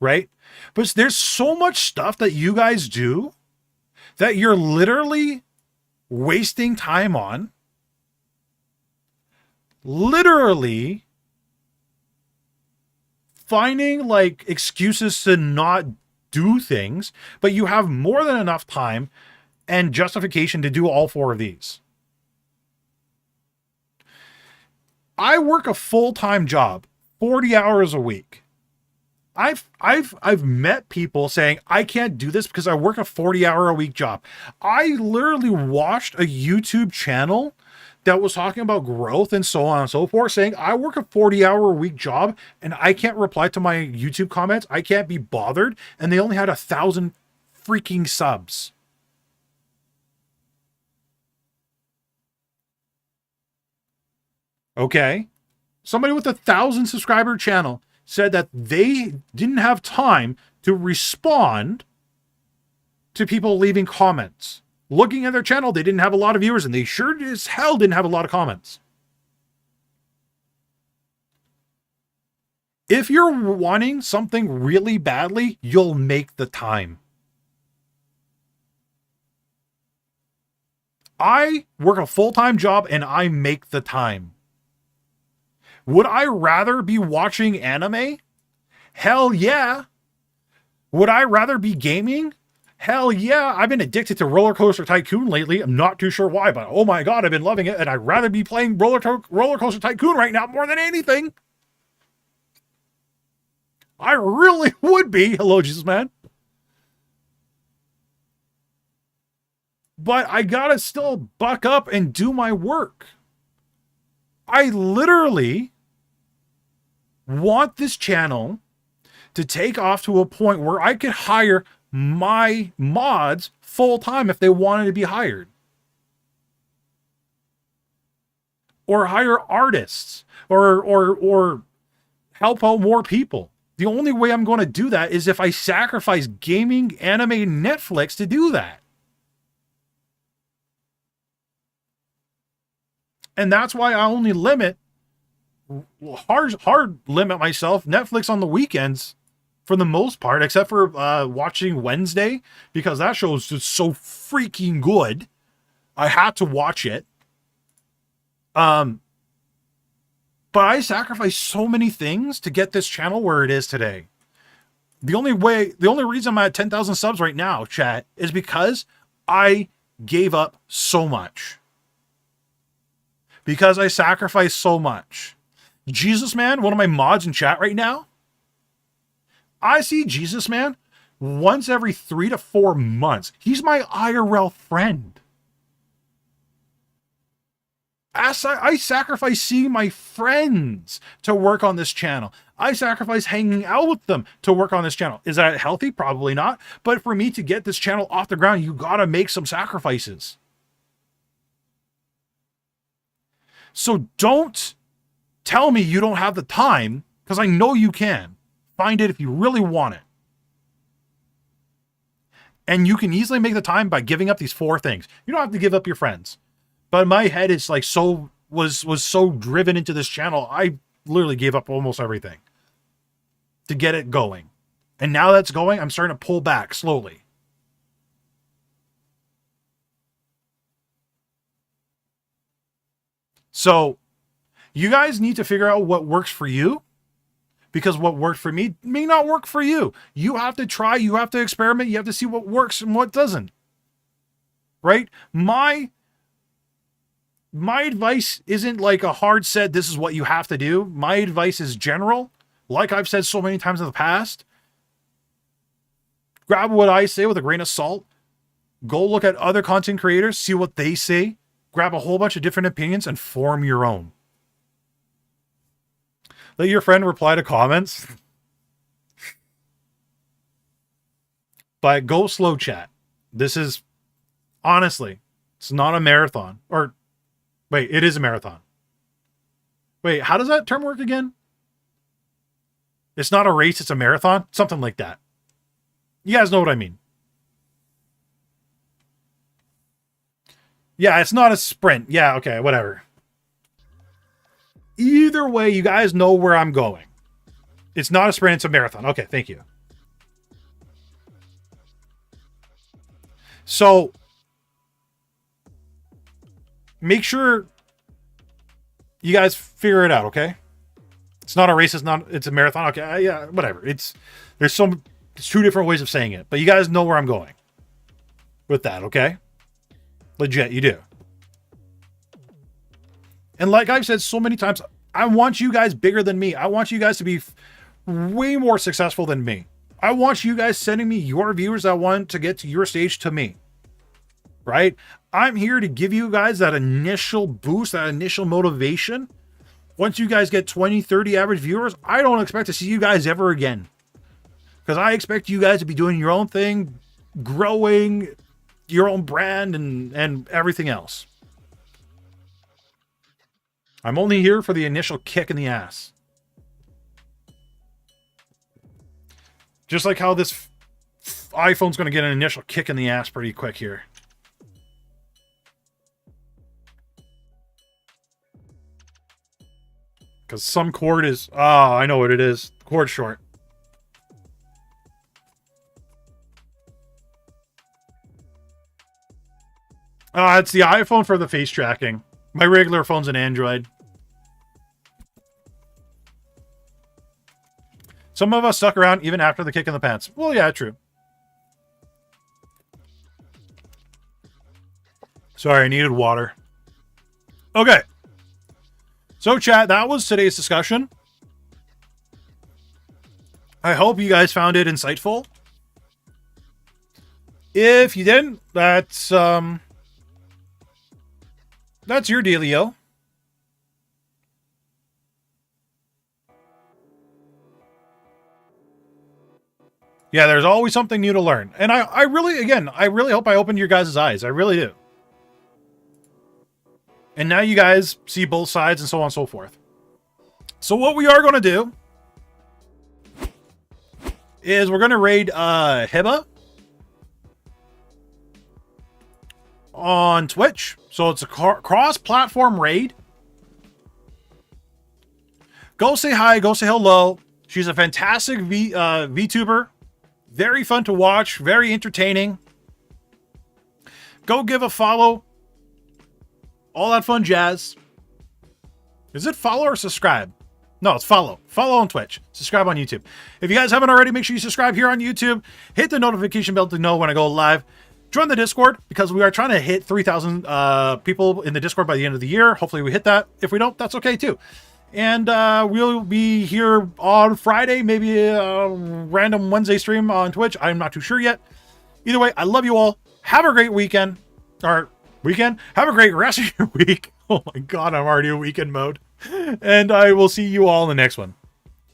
right? But there's so much stuff that you guys do that you're literally wasting time on, literally finding like excuses to not do things, but you have more than enough time and justification to do all four of these. I work a full-time job, 40 hours a week. I've met people saying I can't do this because I work a 40-hour-a-week job. I literally watched a YouTube channel that was talking about growth and so on and so forth, saying I work a 40-hour-a-week job and I can't reply to my YouTube comments. I can't be bothered. And they only had 1,000 freaking subs. Okay. Somebody with 1,000 subscriber channel said that they didn't have time to respond to people leaving comments. Looking at their channel, they didn't have a lot of viewers, and they sure as hell didn't have a lot of comments. If you're wanting something really badly, you'll make the time. I work a full-time job, and I make the time. Would I rather be watching anime? Hell yeah. Would I rather be gaming? Hell yeah. I've been addicted to Roller Coaster Tycoon lately. I'm not too sure why, but oh my god, I've been loving it, and I'd rather be playing Roller Coaster Tycoon right now more than anything. I really would be. Hello, Jesus Man. But I gotta still buck up and do my work. I literally want this channel to take off to a point where I could hire my mods full time if they wanted to be hired. Or hire artists or help out more people. The only way I'm going to do that is if I sacrifice gaming, anime, Netflix to do that. And that's why I only hard limit myself Netflix on the weekends for the most part, except for watching Wednesday, because that show is just so freaking good. I had to watch it. But I sacrificed so many things to get this channel where it is today. The only reason I'm at 10,000 subs right now, chat, is because I gave up so much. Because I sacrificed so much. Jesus Man, one of my mods in chat right now, I see Jesus Man once every 3 to 4 months. He's my IRL friend. I sacrifice seeing my friends to work on this channel. I sacrifice hanging out with them to work on this channel. Is that healthy? Probably not. But for me to get this channel off the ground, you gotta make some sacrifices. So don't tell me you don't have the time, because I know you can. Find it if you really want it. And you can easily make the time by giving up these 4 things. You don't have to give up your friends. But my head is like was so driven into this channel, I literally gave up almost everything to get it going. And now that's going, I'm starting to pull back slowly. So you guys need to figure out what works for you, because what worked for me may not work for you. You have to try, you have to experiment, you have to see what works and what doesn't. Right? My advice isn't like a hard set, this is what you have to do. My advice is general. Like I've said so many times in the past, grab what I say with a grain of salt. Go look at other content creators, see what they say. Grab a whole bunch of different opinions and form your own. Let your friend reply to comments. But go slow, chat. This is, honestly, it's not a marathon. Or, wait, it is a marathon. Wait, how does that term work again? It's not a race, it's a marathon? Something like that. You guys know what I mean. Yeah, it's not a sprint. Yeah, okay, whatever. Either way, you guys know where I'm going. It's not a sprint, it's a marathon. Okay, thank you. So, make sure You guys figure it out, okay? It's not a race. It's a marathon. Okay, yeah, whatever. There's two different ways of saying it, but you guys know where I'm going with that, okay? Legit, you do. And like I've said so many times, I want you guys bigger than me. I want you guys to be way more successful than me. I want you guys sending me your viewers that want to get to your stage to me. Right? I'm here to give you guys that initial boost, that initial motivation. Once you guys get 20, 30 average viewers, I don't expect to see you guys ever again. Because I expect you guys to be doing your own thing, growing your own brand and everything else. I'm only here for the initial kick in the ass. Just like how this iPhone's going to get an initial kick in the ass pretty quick here. Because some cord is... Oh, I know what it is. The cord's short. It's the iPhone for the face tracking. My regular phone's an Android. Some of us stuck around even after the kick in the pants. Well, yeah, true. Sorry, I needed water. Okay. So, chat, that was today's discussion. I hope you guys found it insightful. If you didn't, that's your dealio. Yeah, there's always something new to learn. And I really hope I opened your guys' eyes. I really do. And now you guys see both sides and so on and so forth. So what we are going to do is we're going to raid Hiba on Twitch. So it's a cross-platform raid. Go say hi. Go say hello. She's a fantastic VTuber. Very fun to watch. Very entertaining. Go give a follow. All that fun jazz. Is it follow or subscribe? No, it's follow. Follow on Twitch. Subscribe on YouTube. If you guys haven't already, make sure you subscribe here on YouTube. Hit the notification bell to know when I go live. Join the Discord because we are trying to hit 3,000 people in the Discord by the end of the year. Hopefully we hit that. If we don't, that's okay too. And we'll be here on Friday, maybe a random Wednesday stream on Twitch. I'm not too sure yet. Either way, I love you all. Have a great weekend. Have a great rest of your week. Oh my God, I'm already in weekend mode. And I will see you all in the next one.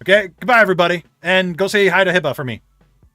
Okay, goodbye everybody. And go say hi to Hiba for me.